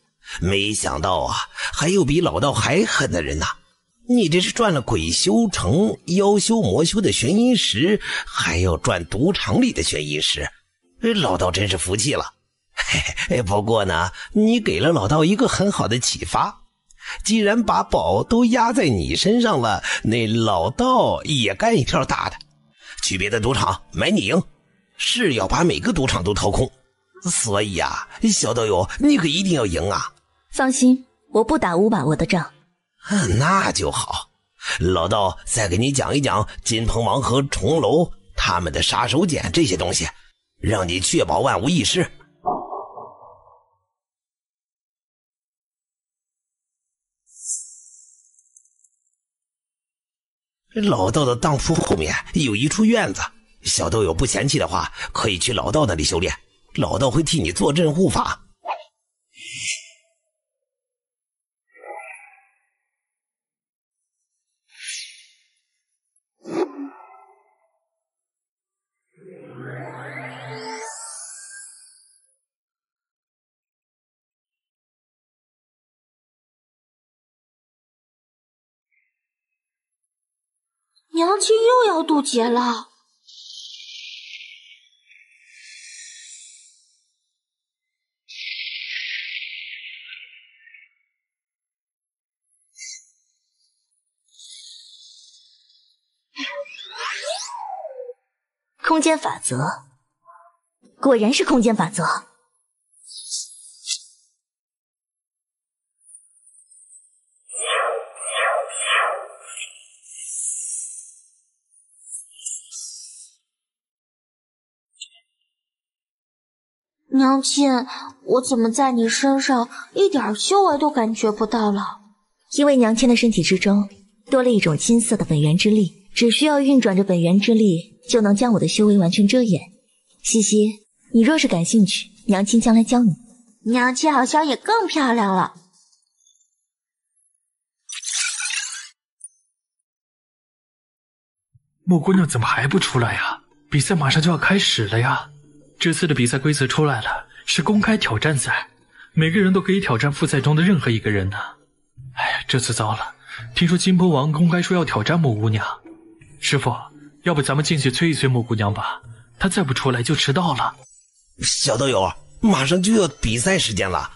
没想到啊，还有比老道还狠的人呐！你这是赚了鬼修城、妖修、魔修的玄阴石，还要赚赌场里的玄阴石，老道真是服气了。不过呢，你给了老道一个很好的启发，既然把宝都压在你身上了，那老道也干一票大的，去别的赌场买你赢，是要把每个赌场都掏空。所以啊，小道友，你可一定要赢啊！
放心，我不打无把握的仗。
那就好，老道再给你讲一讲金鹏王和重楼他们的杀手锏这些东西，让你确保万无一失。老道的当铺后面有一处院子，小道友不嫌弃的话，可以去老道那里修炼，老道会替你坐镇护法。
娘亲又要渡劫了。
空间法则，果然是空间法则。
娘亲，我怎么在你身上一点修为都感觉不到了？
因为娘亲的身体之中多了一种金色的本源之力，只需要运转着本源之力，就能将我的修为完全遮掩。西西，你若是感兴趣，娘亲将来教你。
娘亲好像也更漂亮了。
莫姑娘怎么还不出来呀？比赛马上就要开始了呀！这次的比赛规则出来了，是公开挑战赛，每个人都可以挑战复赛中的任何一个人呢。哎，这次糟了，听说金波王公开说要挑战莫姑娘。师傅，要不咱们进去催一催莫姑娘吧，她再不出来就迟到了。
小道友，马上就要比赛时间了，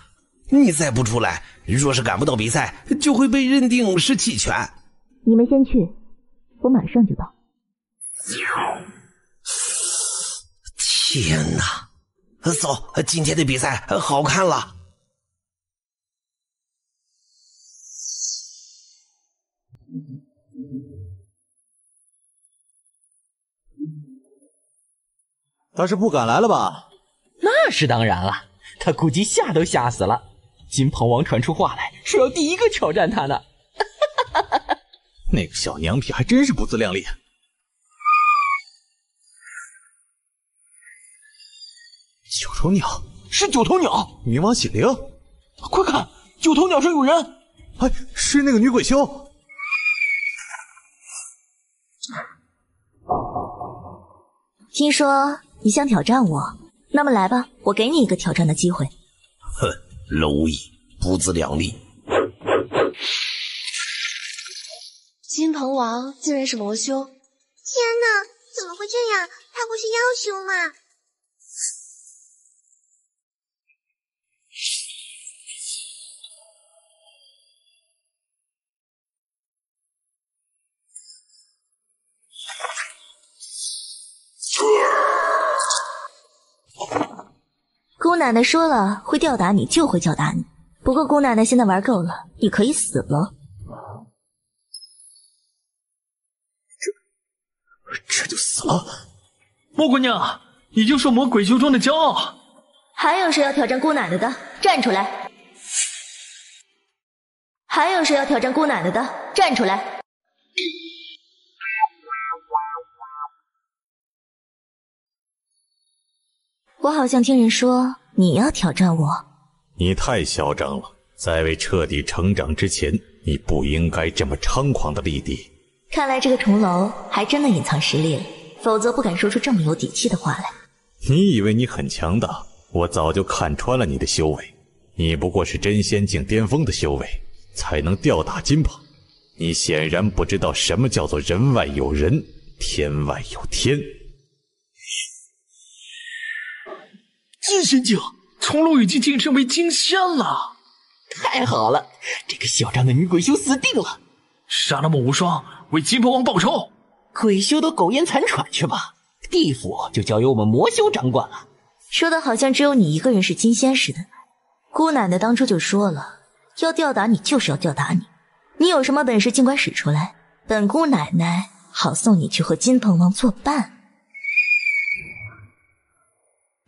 你再不出来，若是赶不到比赛，就会被认定是弃权。
你们先去，我马上就到。
天哪！走，今天的比赛好看了。
他是不敢来了吧？
那是当然了，他估计吓都吓死了。金鹏王传出话来，说要第一个挑战他呢。
那个小娘皮还真是不自量力。九头鸟，
是九头鸟！
冥王显灵，
快看，九头鸟上有人！
哎，是那个女鬼修。
听说你想挑战我，那么来吧，我给你一个挑战的机会。
哼，蝼蚁，不自量力！
金鹏王竟然是魔修！
天哪，怎么会这样？他不是妖修吗？
姑奶奶说了，会吊打你就会吊打你。不过姑奶奶现在玩够了，你可以死了。
这就死了？
莫姑娘，你就说魔鬼修中的骄傲。
还有谁要挑战姑奶奶的？站出来！还有谁要挑战姑奶奶的？站出来！我好像听人说你要挑战我。
你太嚣张了，在未彻底成长之前，你不应该这么猖狂的立地。
看来这个重楼还真的隐藏实力了，否则不敢说出这么有底气的话来。
你以为你很强大？我早就看穿了你的修为，你不过是真仙境巅峰的修为，才能吊打金鹏。你显然不知道什么叫做人外有人，天外有天。
金仙境，从龙已经晋升为金仙了。
太好了，这个嚣张的女鬼修死定了！
杀了孟无双，为金鹏王报仇。
鬼修都苟延残喘去吧，地府就交由我们魔修掌管了。
说的好像只有你一个人是金仙似的。姑奶奶当初就说了，要吊打你就是要吊打你，你有什么本事尽管使出来，本姑奶奶好送你去和金鹏王作伴。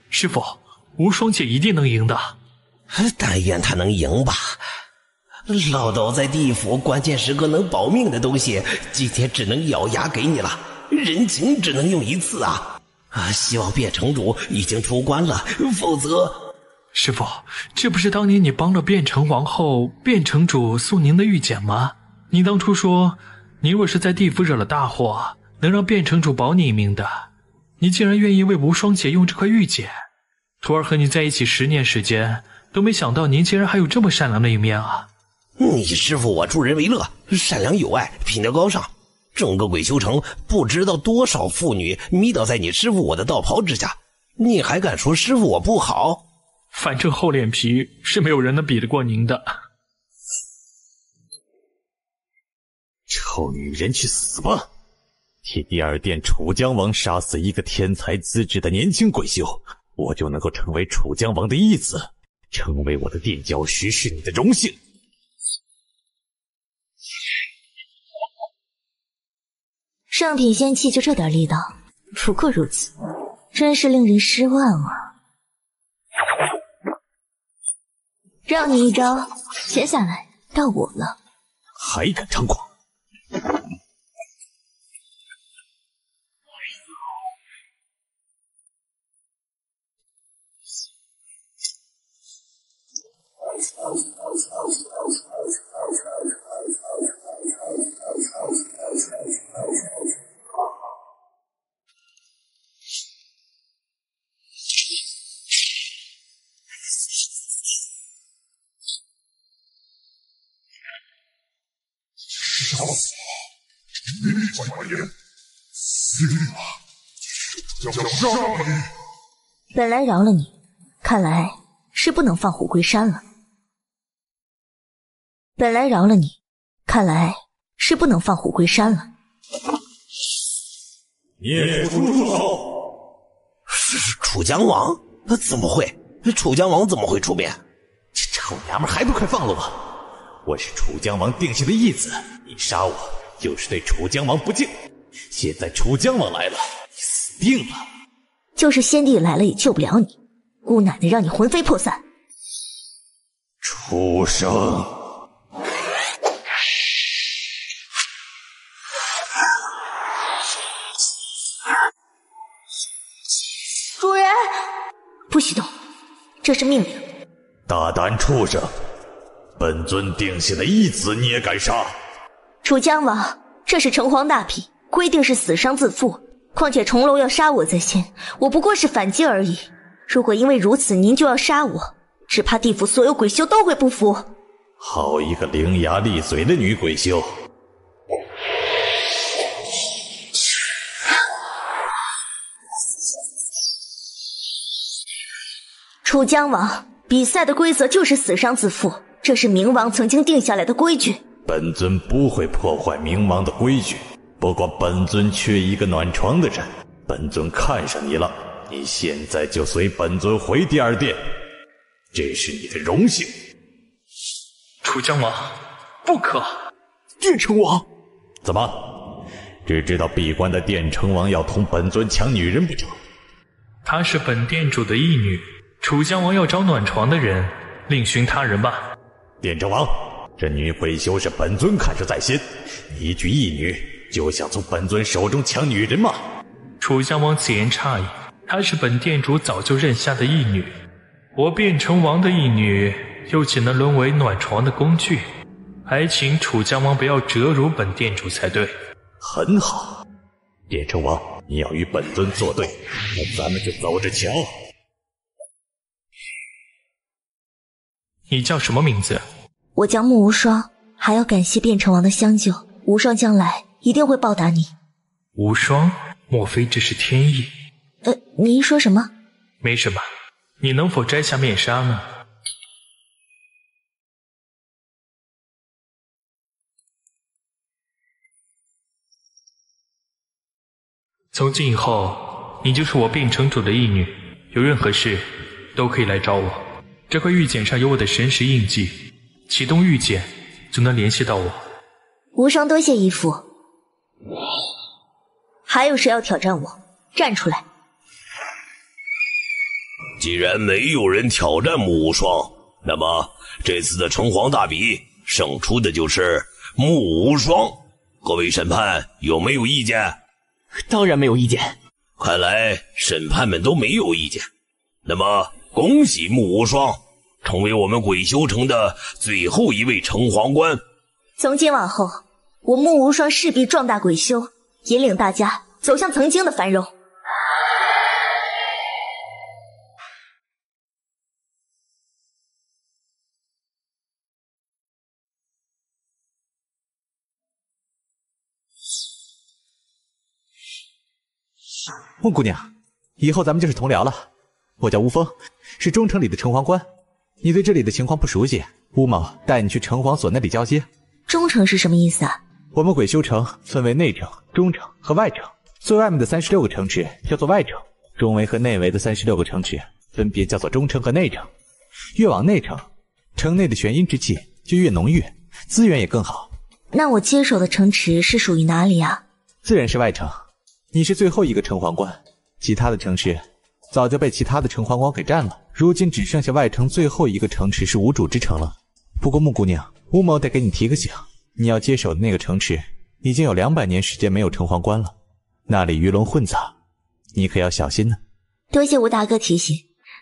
师父，无双姐一定能赢的。
但愿她能赢吧。老道在地府关键时刻能保命的东西，今天只能咬牙给你了，人情只能用一次啊！希望卞城主已经出关了，否则……
师父，这不是当年你帮了卞城王后、卞城主送您的玉简吗？您当初说，您若是在地府惹了大祸，能让卞城主保你一命的。你竟然愿意为无双姐用这块玉简。徒儿和你在一起10年时间，都没想到您竟然还有这么善良的一面啊！
你师父我助人为乐，善良有爱，品德高尚。整个鬼修城不知道多少妇女迷倒在你师父我的道袍之下，你还敢说师父我不好？
反正厚脸皮是没有人能比得过您的。
臭女人，去死吧！替第二殿楚江王杀死一个天才资质的年轻鬼修，我就能够成为楚江王的义子，成为我的垫脚石是你的荣幸。
上品仙器就这点力道，不过如此，真是令人失望啊！绕你一招，接下来到我了。
还敢张狂！
本来饶了你，看来是不能放虎归山了。本来饶了你，看来是不能放虎归山了。
孽畜住手！
楚江王？怎么会？楚江王怎么会出面？
这臭娘们还不快放了我！我是楚江王定下的义子，你杀我就是对楚江王不敬。现在楚江王来了，你死定了！
就是先帝来了也救不了你，姑奶奶让你魂飞魄散！
畜生！
主人，不许动，这是命令。
大胆畜生！本尊定下的义子你也敢杀？
楚江王，这是城隍大辟，规定是死伤自负。况且重楼要杀我在先，我不过是反击而已。如果因为如此您就要杀我，只怕地府所有鬼修都会不服。
好一个伶牙俐嘴的女鬼修！
楚江王，比赛的规则就是死伤自负，这是冥王曾经定下来的规矩。
本尊不会破坏冥王的规矩。不过本尊缺一个暖床的人，本尊看上你了，你现在就随本尊回第二殿，这是你的荣幸。
楚江王，不可！
殿城王，
怎么？只知道闭关的殿城王要同本尊抢女人不成？
她是本殿主的义女，楚江王要找暖床的人，另寻他人吧。
殿城王，这女鬼修是本尊看上在先，你一具义女就想从本尊手中抢女人吗？
楚江王此言差矣，她是本殿主早就认下的义女，我卞城王的义女又岂能沦为暖床的工具？还请楚江王不要折辱本殿主才对。
很好，殿城王，你要与本尊作对，那咱们就走着瞧。
你叫什么名字？
我叫穆无双，还要感谢变成王的相救，无双将来一定会报答你。
无双？莫非这是天意？
您说什么？
没什么，你能否摘下面纱呢？从今以后，你就是我变城主的义女，有任何事都可以来找我。这块玉简上有我的神识印记，启动玉简就能联系到我。
无双多谢义父。还有谁要挑战我？站出来！
既然没有人挑战穆无双，那么这次的城隍大比胜出的就是穆无双。各位审判有没有意见？
当然没有意见。
看来审判们都没有意见。那么恭喜穆无双，成为我们鬼修城的最后一位城隍官。
从今往后，我穆无双势必壮大鬼修，引领大家走向曾经的繁荣。
孟姑娘，以后咱们就是同僚了。我叫吴峰，是中城里的城隍官。你对这里的情况不熟悉，吴某带你去城隍所那里交接。
中城是什么意思啊？
我们鬼修城分为内城、中城和外城，最外面的36个城池叫做外城，中围和内围的36个城池分别叫做中城和内城。越往内城，城内的玄阴之气就越浓郁，资源也更好。
那我接手的城池是属于哪里啊？
自然是外城。你是最后一个城隍官，其他的城池早就被其他的城隍官给占了，如今只剩下外城最后一个城池是无主之城了。不过穆姑娘，吴某得给你提个醒，你要接手的那个城池已经有200年时间没有城隍官了，那里鱼龙混杂，你可要小心呢。
多谢吴大哥提醒，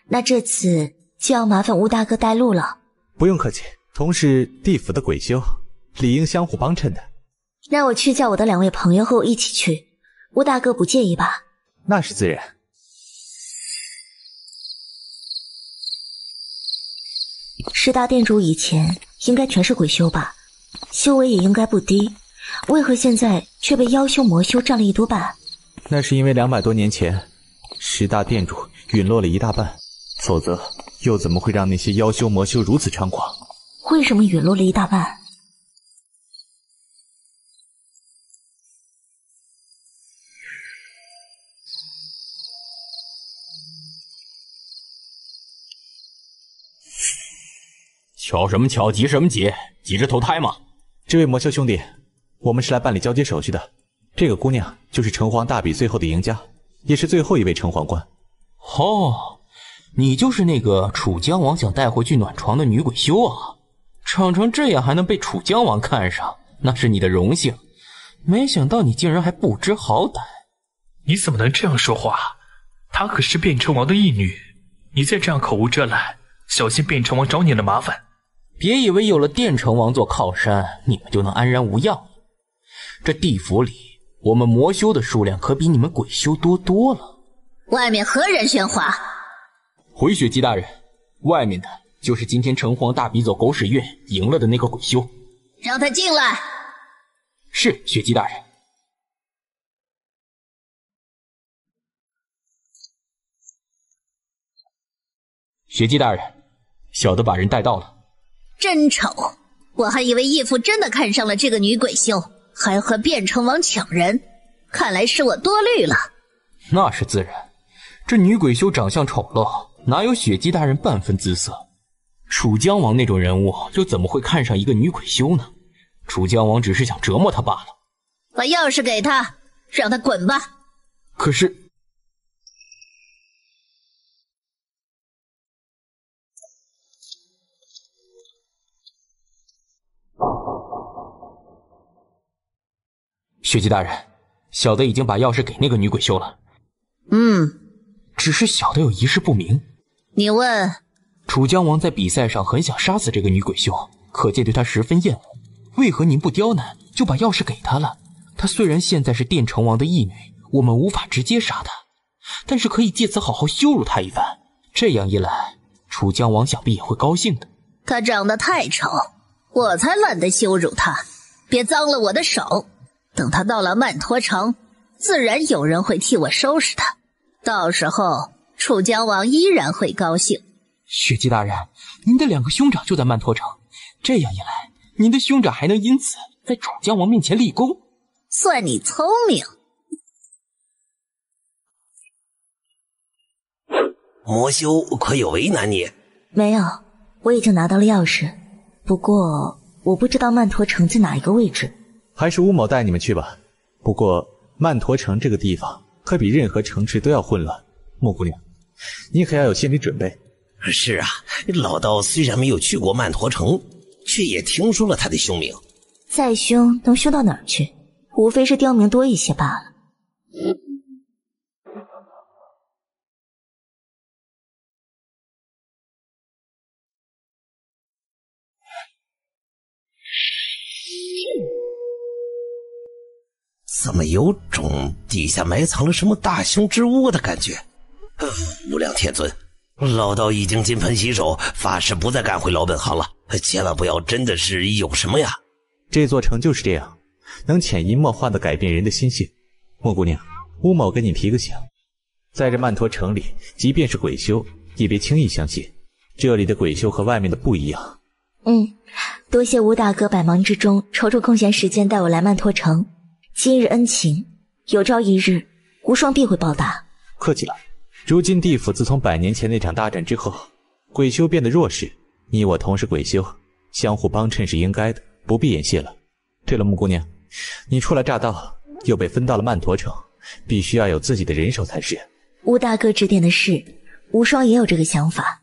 那这次就要麻烦吴大哥带路了。
不用客气，同是地府的鬼修，理应相互帮衬的。
那我去叫我的2位朋友和我一起去，吴大哥不介意吧？
那是自然。
10大店主以前应该全是鬼修吧，修为也应该不低，为何现在却被妖修魔修占了1多半？
那是因为200多年前10大店主陨落了1大半，否则又怎么会让那些妖修魔修如此猖狂？
为什么陨落了1大半？
瞧什么瞧，急什么急？急着投胎吗？
这位魔修兄弟，我们是来办理交接手续的。这个姑娘就是城隍大比最后的赢家，也是最后一位城隍官。
哦，你就是那个楚江王想带回去暖床的女鬼修啊！长成这样还能被楚江王看上，那是你的荣幸。没想到你竟然还不知好歹。
你怎么能这样说话？她可是变城王的义女，你再这样口无遮拦，小心变城王找你的麻烦。
别以为有了电城王做靠山，你们就能安然无恙。这地府里，我们魔修的数量可比你们鬼修多多了。
外面何人喧哗？
回雪姬大人，外面的就是今天城隍大比走狗屎运赢了的那个鬼修。
让他进来。
是，雪姬大人。雪姬大人，小的把人带到了。
真丑！我还以为义父真的看上了这个女鬼修，还和卞城王抢人，看来是我多虑了。
那是自然，这女鬼修长相丑陋，哪有雪姬大人半分姿色？楚江王那种人物，又怎么会看上一个女鬼修呢？楚江王只是想折磨他罢了。
把钥匙给他，让他滚吧。
可是，雪姬大人，小的已经把钥匙给那个女鬼修了。只是小的有一事不明。
你问。
楚江王在比赛上很想杀死这个女鬼修，可见对她十分厌恶。为何您不刁难，就把钥匙给她了？她虽然现在是电城王的义女，我们无法直接杀他，但是可以借此好好羞辱他一番。这样一来，楚江王想必也会高兴的。
他长得太丑，我才懒得羞辱他。别脏了我的手，等他到了曼陀城，自然有人会替我收拾他。到时候楚江王依然会高兴。
雪姬大人，您的2个兄长就在曼陀城，这样一来，您的兄长还能因此在楚江王面前立功。
算你聪明。
魔修可有为难你？
没有，我已经拿到了钥匙，不过我不知道曼陀城在哪一个位置。
还是乌某带你们去吧。不过曼陀城这个地方可比任何城池都要混乱，莫姑娘，你可要有心理准备。
是啊，老道虽然没有去过曼陀城，却也听说了他的凶名。
再凶能凶到哪儿去？无非是刁民多一些罢了。
怎么有种底下埋藏了什么大凶之物的感觉？无量天尊，老道已经金盆洗手，发誓不再赶回老本行了，千万不要真的是有什么呀。
这座城就是这样，能潜移默化地改变人的心性。莫姑娘，乌某给你提个醒，在这曼陀城里，即便是鬼修，也别轻易相信，这里的鬼修和外面的不一样。
多谢吴大哥百忙之中抽出空闲时间带我来曼陀城，今日恩情，有朝一日无双必会报答。
客气了。如今地府自从100年前那场大战之后，鬼修变得弱势，你我同是鬼修，相互帮衬是应该的，不必言谢了。对了，木姑娘，你初来乍到，又被分到了曼陀城，必须要有自己的人手才是。
吴大哥指点的是，无双也有这个想法。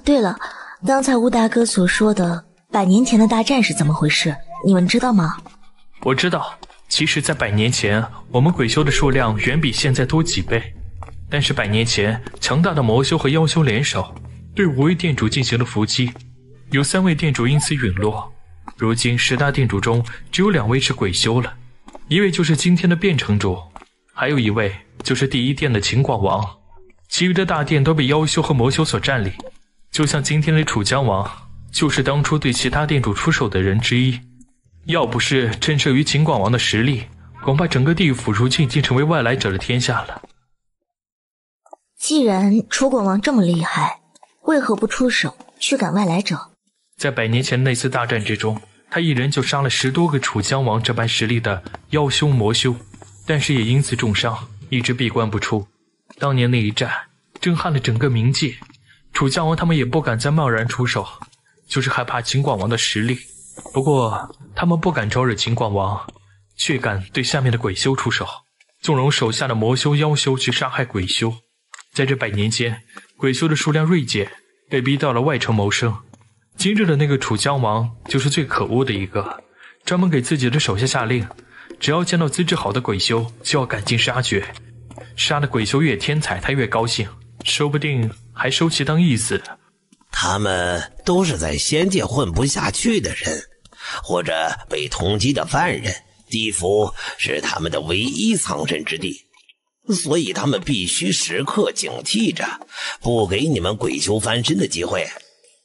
对了，刚才吴大哥所说的100年前的大战是怎么回事？你们知道吗？
我知道，其实在100年前，我们鬼修的数量远比现在多几倍。但是100年前，强大的魔修和妖修联手，对5位店主进行了伏击，有3位店主因此陨落。如今10大店主中，只有2位是鬼修了，一位就是今天的卞城主，还有一位就是第一店的秦广王。其余的大店都被妖修和魔修所占领。就像今天的楚江王，就是当初对其他店主出手的人之一。要不是震慑于秦广王的实力，恐怕整个地府如今已经成为外来者的天下了。
既然楚广王这么厉害，为何不出手驱赶外来者？
在100年前那次大战之中，他一人就杀了10多个楚江王这般实力的妖修魔修，但是也因此重伤，一直闭关不出。当年那一战震撼了整个冥界，楚江王他们也不敢再贸然出手，就是害怕秦广王的实力。不过他们不敢招惹秦广王，却敢对下面的鬼修出手，纵容手下的魔修妖修去杀害鬼修。在这100年间，鬼修的数量锐减，被逼到了外城谋生。今日的那个楚江王就是最可恶的一个，专门给自己的手下下令，只要见到资质好的鬼修就要赶尽杀绝，杀的鬼修越天才他越高兴，说不定还收其当义子。
他们都是在仙界混不下去的人，或者被通缉的犯人，地府是他们的唯一藏身之地，所以他们必须时刻警惕着，不给你们鬼修翻身的机会。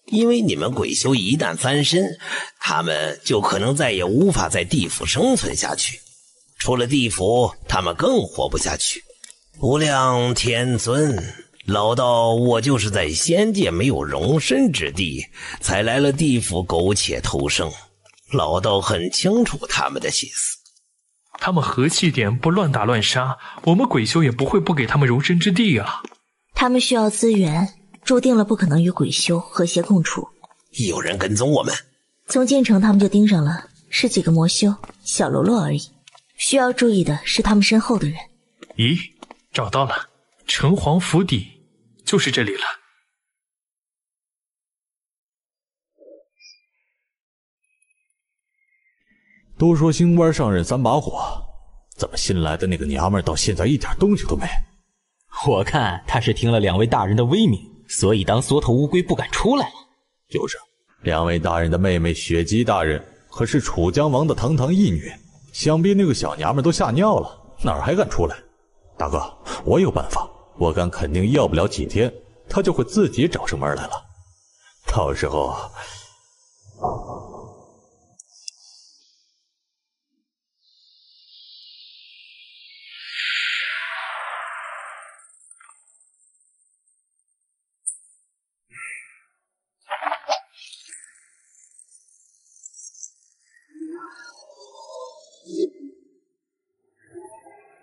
因为你们鬼修一旦翻身，他们就可能再也无法在地府生存下去，出了地府他们更活不下去。无量天尊，老道我就是在仙界没有容身之地，才来了地府苟且偷生。老道很清楚他们的心思。
他们和气点，不乱打乱杀，我们鬼修也不会不给他们容身之地啊。
他们需要资源，注定了不可能与鬼修和谐共处。
有人跟踪我们，
从进城他们就盯上了，是几个魔修小喽啰而已。需要注意的是他们身后的人。
咦，找到了，城隍府邸就是这里了。
都说新官上任3把火，怎么新来的那个娘们儿到现在一点动静都没？
我看他是听了2位大人的威名，所以当缩头乌龟不敢出来了。
就是，两位大人的妹妹雪姬大人可是楚江王的堂堂义女，想必那个小娘们都吓尿了，哪儿还敢出来？大哥，我有办法，我敢肯定要不了几天，她就会自己找上门来了。到时候，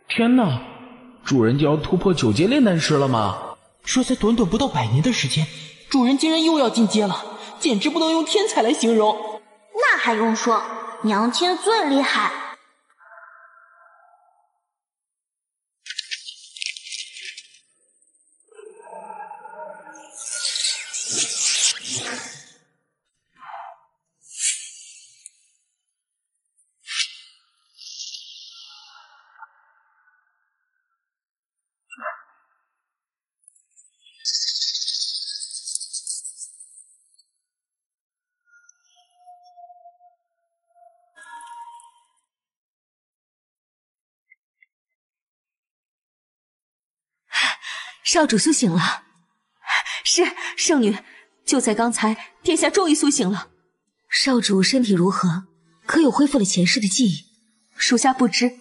天哪，主人就要突破9阶炼丹师了吗？
说才短短不到100年的时间，主人竟然又要进阶了，简直不能用天才来形容。
那还用说，娘亲最厉害。
少主苏醒了。是，圣女，就在刚才，殿下终于苏醒了。少主身体如何？可有恢复了前世的记忆？属下不知，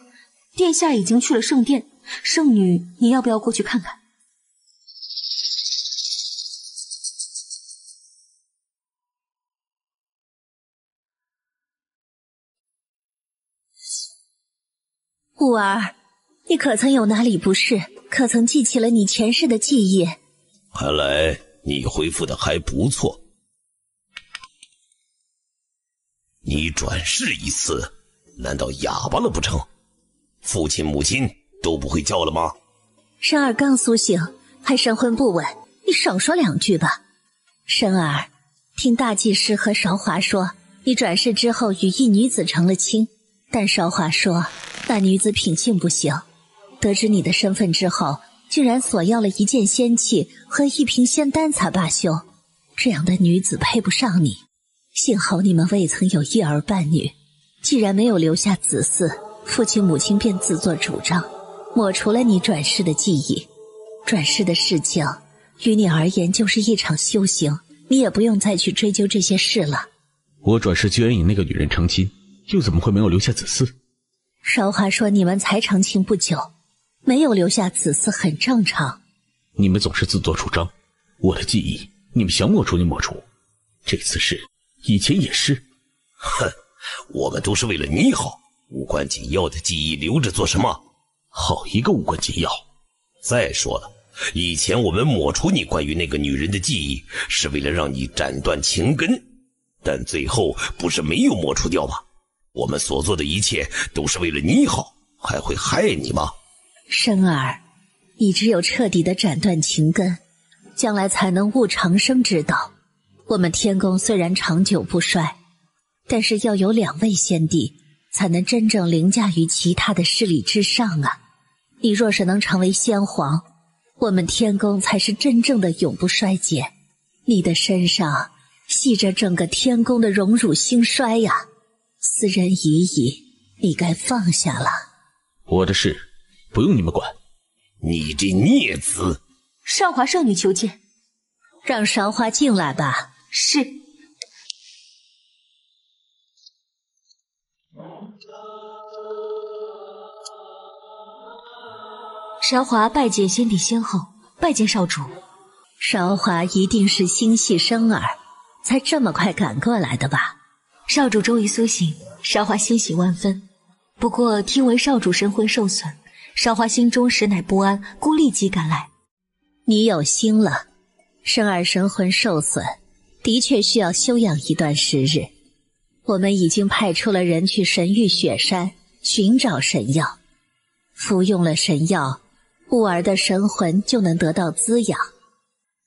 殿下已经去了圣殿。圣女，你要不要过去看看？
雾儿，你可曾有哪里不适？可曾记起了你前世的记忆？
看来你恢复的还不错。你转世一次，难道哑巴了不成？父亲母亲都不会叫了吗？
生儿刚苏醒，还神魂不稳，你少说2句吧。生儿，听大祭司和韶华说，你转世之后与一女子成了亲，但韶华说那女子品性不行。得知你的身份之后，竟然索要了1件仙器和1瓶仙丹才罢休。这样的女子配不上你。幸好你们未曾有一儿半女，既然没有留下子嗣，父亲母亲便自作主张，抹除了你转世的记忆。转世的事情于你而言就是一场修行，你也不用再去追究这些事了。
我转世居然与那个女人成亲，又怎么会没有留下子嗣？
韶华说你们才成亲不久，没有留下子嗣很正常。
你们总是自作主张，我的记忆你们想抹除就抹除，这次是，以前也是。
哼，我们都是为了你好，无关紧要的记忆留着做什么？
好一个无关紧要！
再说了，以前我们抹除你关于那个女人的记忆，是为了让你斩断情根，但最后不是没有抹除掉吗？我们所做的一切都是为了你好，还会害你吗？
生儿，你只有彻底的斩断情根，将来才能悟长生之道。我们天宫虽然长久不衰，但是要有2位先帝，才能真正凌驾于其他的势力之上啊！你若是能成为先皇，我们天宫才是真正的永不衰减。你的身上系着整个天宫的荣辱兴衰呀！斯人已矣，你该放下了。
我的事不用你们管。
你这孽子！
少华圣女求见。
让韶华进来吧。
是。韶华拜见先帝先后，拜见少主。
韶华一定是心系生儿，才这么快赶过来的吧？
少主终于苏醒，韶华欣喜万分。不过听闻少主神魂受损，韶华心中实乃不安，故立即赶来。
你有心了，生儿神魂受损，的确需要休养一段时日。我们已经派出了人去神域雪山寻找神药，服用了神药，雾儿的神魂就能得到滋养。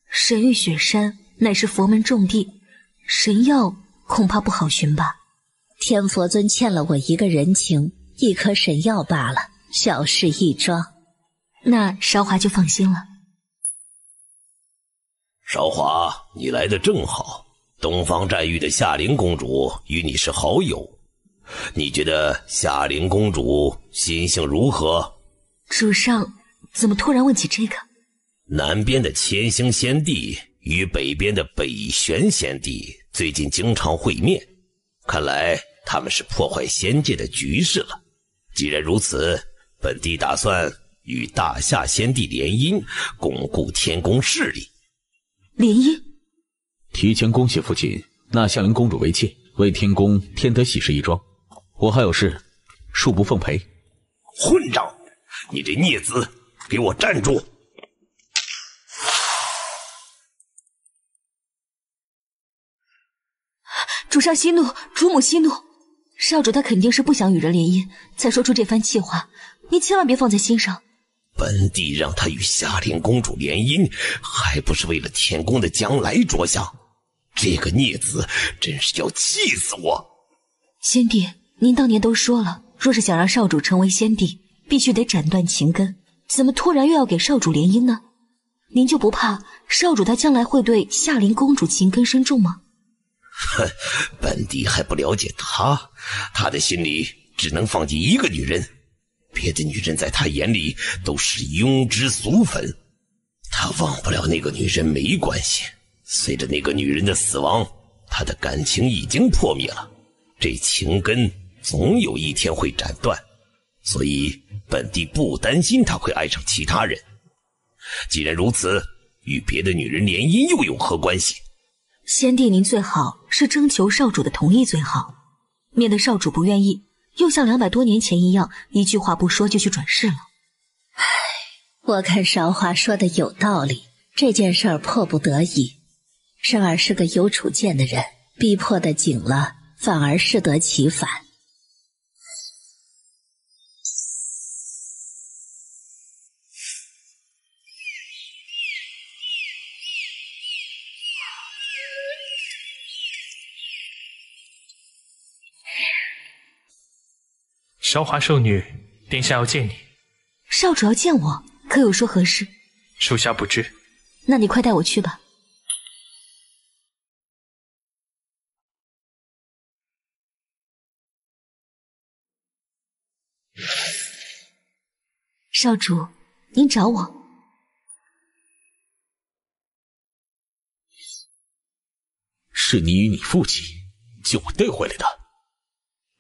神域雪山乃是佛门重地，神药恐怕不好寻吧？
天佛尊欠了我一个人情，1颗神药罢了，小事一桩。
那韶华就放心了。
韶华，你来得正好。东方寨域的夏灵公主与你是好友，你觉得夏灵公主心性如何？
主上怎么突然问起这个？
南边的千星仙帝与北边的北玄仙帝最近经常会面，看来他们是破坏仙界的局势了。既然如此，本帝打算与大夏仙帝联姻，巩固天宫势力。
联姻？
提前恭喜父亲纳夏灵公主为妾，为天宫添得喜事一桩。我还有事，恕不奉陪。
混账！你这孽子，给我站住！
主上息怒，主母息怒。少主他肯定是不想与人联姻，才说出这番气话，你千万别放在心上。
本帝让他与夏灵公主联姻，还不是为了天宫的将来着想？这个孽子真是要气死我！
先帝，您当年都说了，若是想让少主成为先帝，必须得斩断情根，怎么突然又要给少主联姻呢？您就不怕少主他将来会对夏灵公主情根深重吗？
哼，本帝还不了解他的心里只能放进一个女人，别的女人在他眼里都是庸脂俗粉。他忘不了那个女人没关系，随着那个女人的死亡，他的感情已经破灭了，这情根总有一天会斩断，所以本帝不担心他会爱上其他人。既然如此，与别的女人联姻又有何关系？
先帝您最好是征求少主的同意最好，免得少主不愿意，又像200多年前一样，一句话不说就去转世了。
唉，我看韶华说的有道理，这件事儿迫不得已。生儿是个有主见的人，逼迫的紧了，反而适得其反。
韶华圣女，殿下要见你。
少主要见我，可有说何事？
属下不知。
那你快带我去吧。少主，您找我？
是你与你父亲将我带回来的？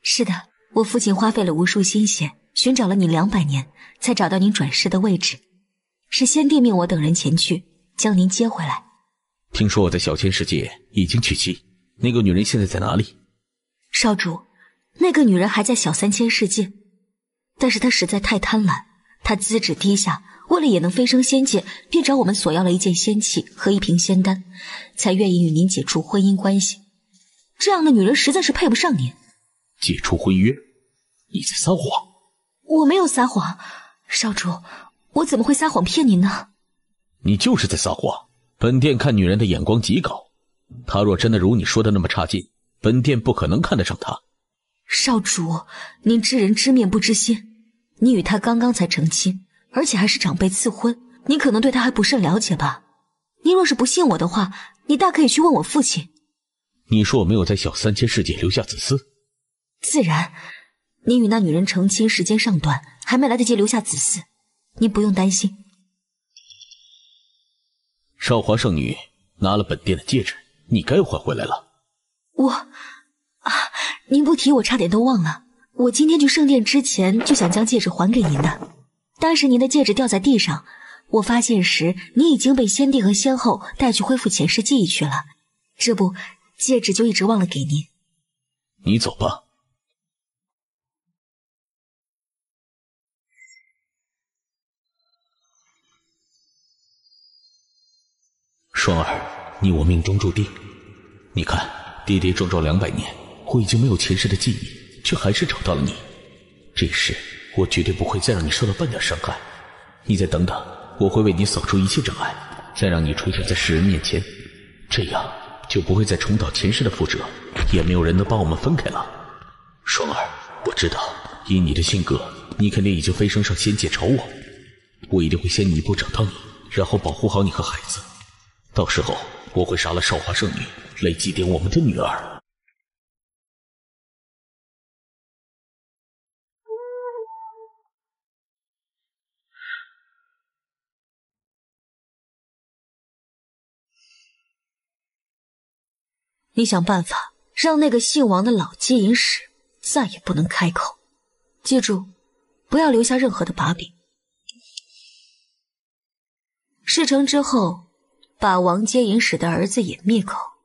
是的，我父亲花费了无数心血，寻找了你200年，才找到您转世的位置。是先帝命我等人前去，将您接回来。
听说我在小千世界已经娶妻，那个女人现在在哪里？
少主，那个女人还在小3000世界，但是她实在太贪婪，她资质低下，为了也能飞升仙界，便找我们索要了一件仙器和一瓶仙丹，才愿意与您解除婚姻关系。这样的女人实在是配不上您。
解除婚约？你在撒谎！
我没有撒谎，少主，我怎么会撒谎骗您呢？
你就是在撒谎！本殿看女人的眼光极高，她若真的如你说的那么差劲，本殿不可能看得上她。
少主，您知人知面不知心，你与她刚刚才成亲，而且还是长辈赐婚，你可能对她还不甚了解吧？您若是不信我的话，你大可以去问我父亲。
你说我没有在小3000世界留下子嗣？
自然，你与那女人成亲时间尚短，还没来得及留下子嗣，您不用担心。
少华圣女拿了本殿的戒指，你该还回来了。
您不提我差点都忘了，我今天去圣殿之前就想将戒指还给您的。当时您的戒指掉在地上，我发现时你已经被先帝和先后带去恢复前世记忆去了，这不，戒指就一直忘了给您。
你走吧。双儿，你我命中注定。你看，跌跌撞撞200年，我已经没有前世的记忆，却还是找到了你。这事我绝对不会再让你受到半点伤害。你再等等，我会为你扫除一切障碍，再让你出现在世人面前，这样就不会再重蹈前世的覆辙，也没有人能把我们分开了。双儿，我知道，以你的性格，你肯定已经飞升上仙界找我。我一定会先你一步找到你，然后保护好你和孩子。到时候我会杀了少华圣女来祭奠我们的女儿。
你想办法让那个姓王的老接引使再也不能开口，记住，不要留下任何的把柄。事成之后，把王接引使的儿子也灭口。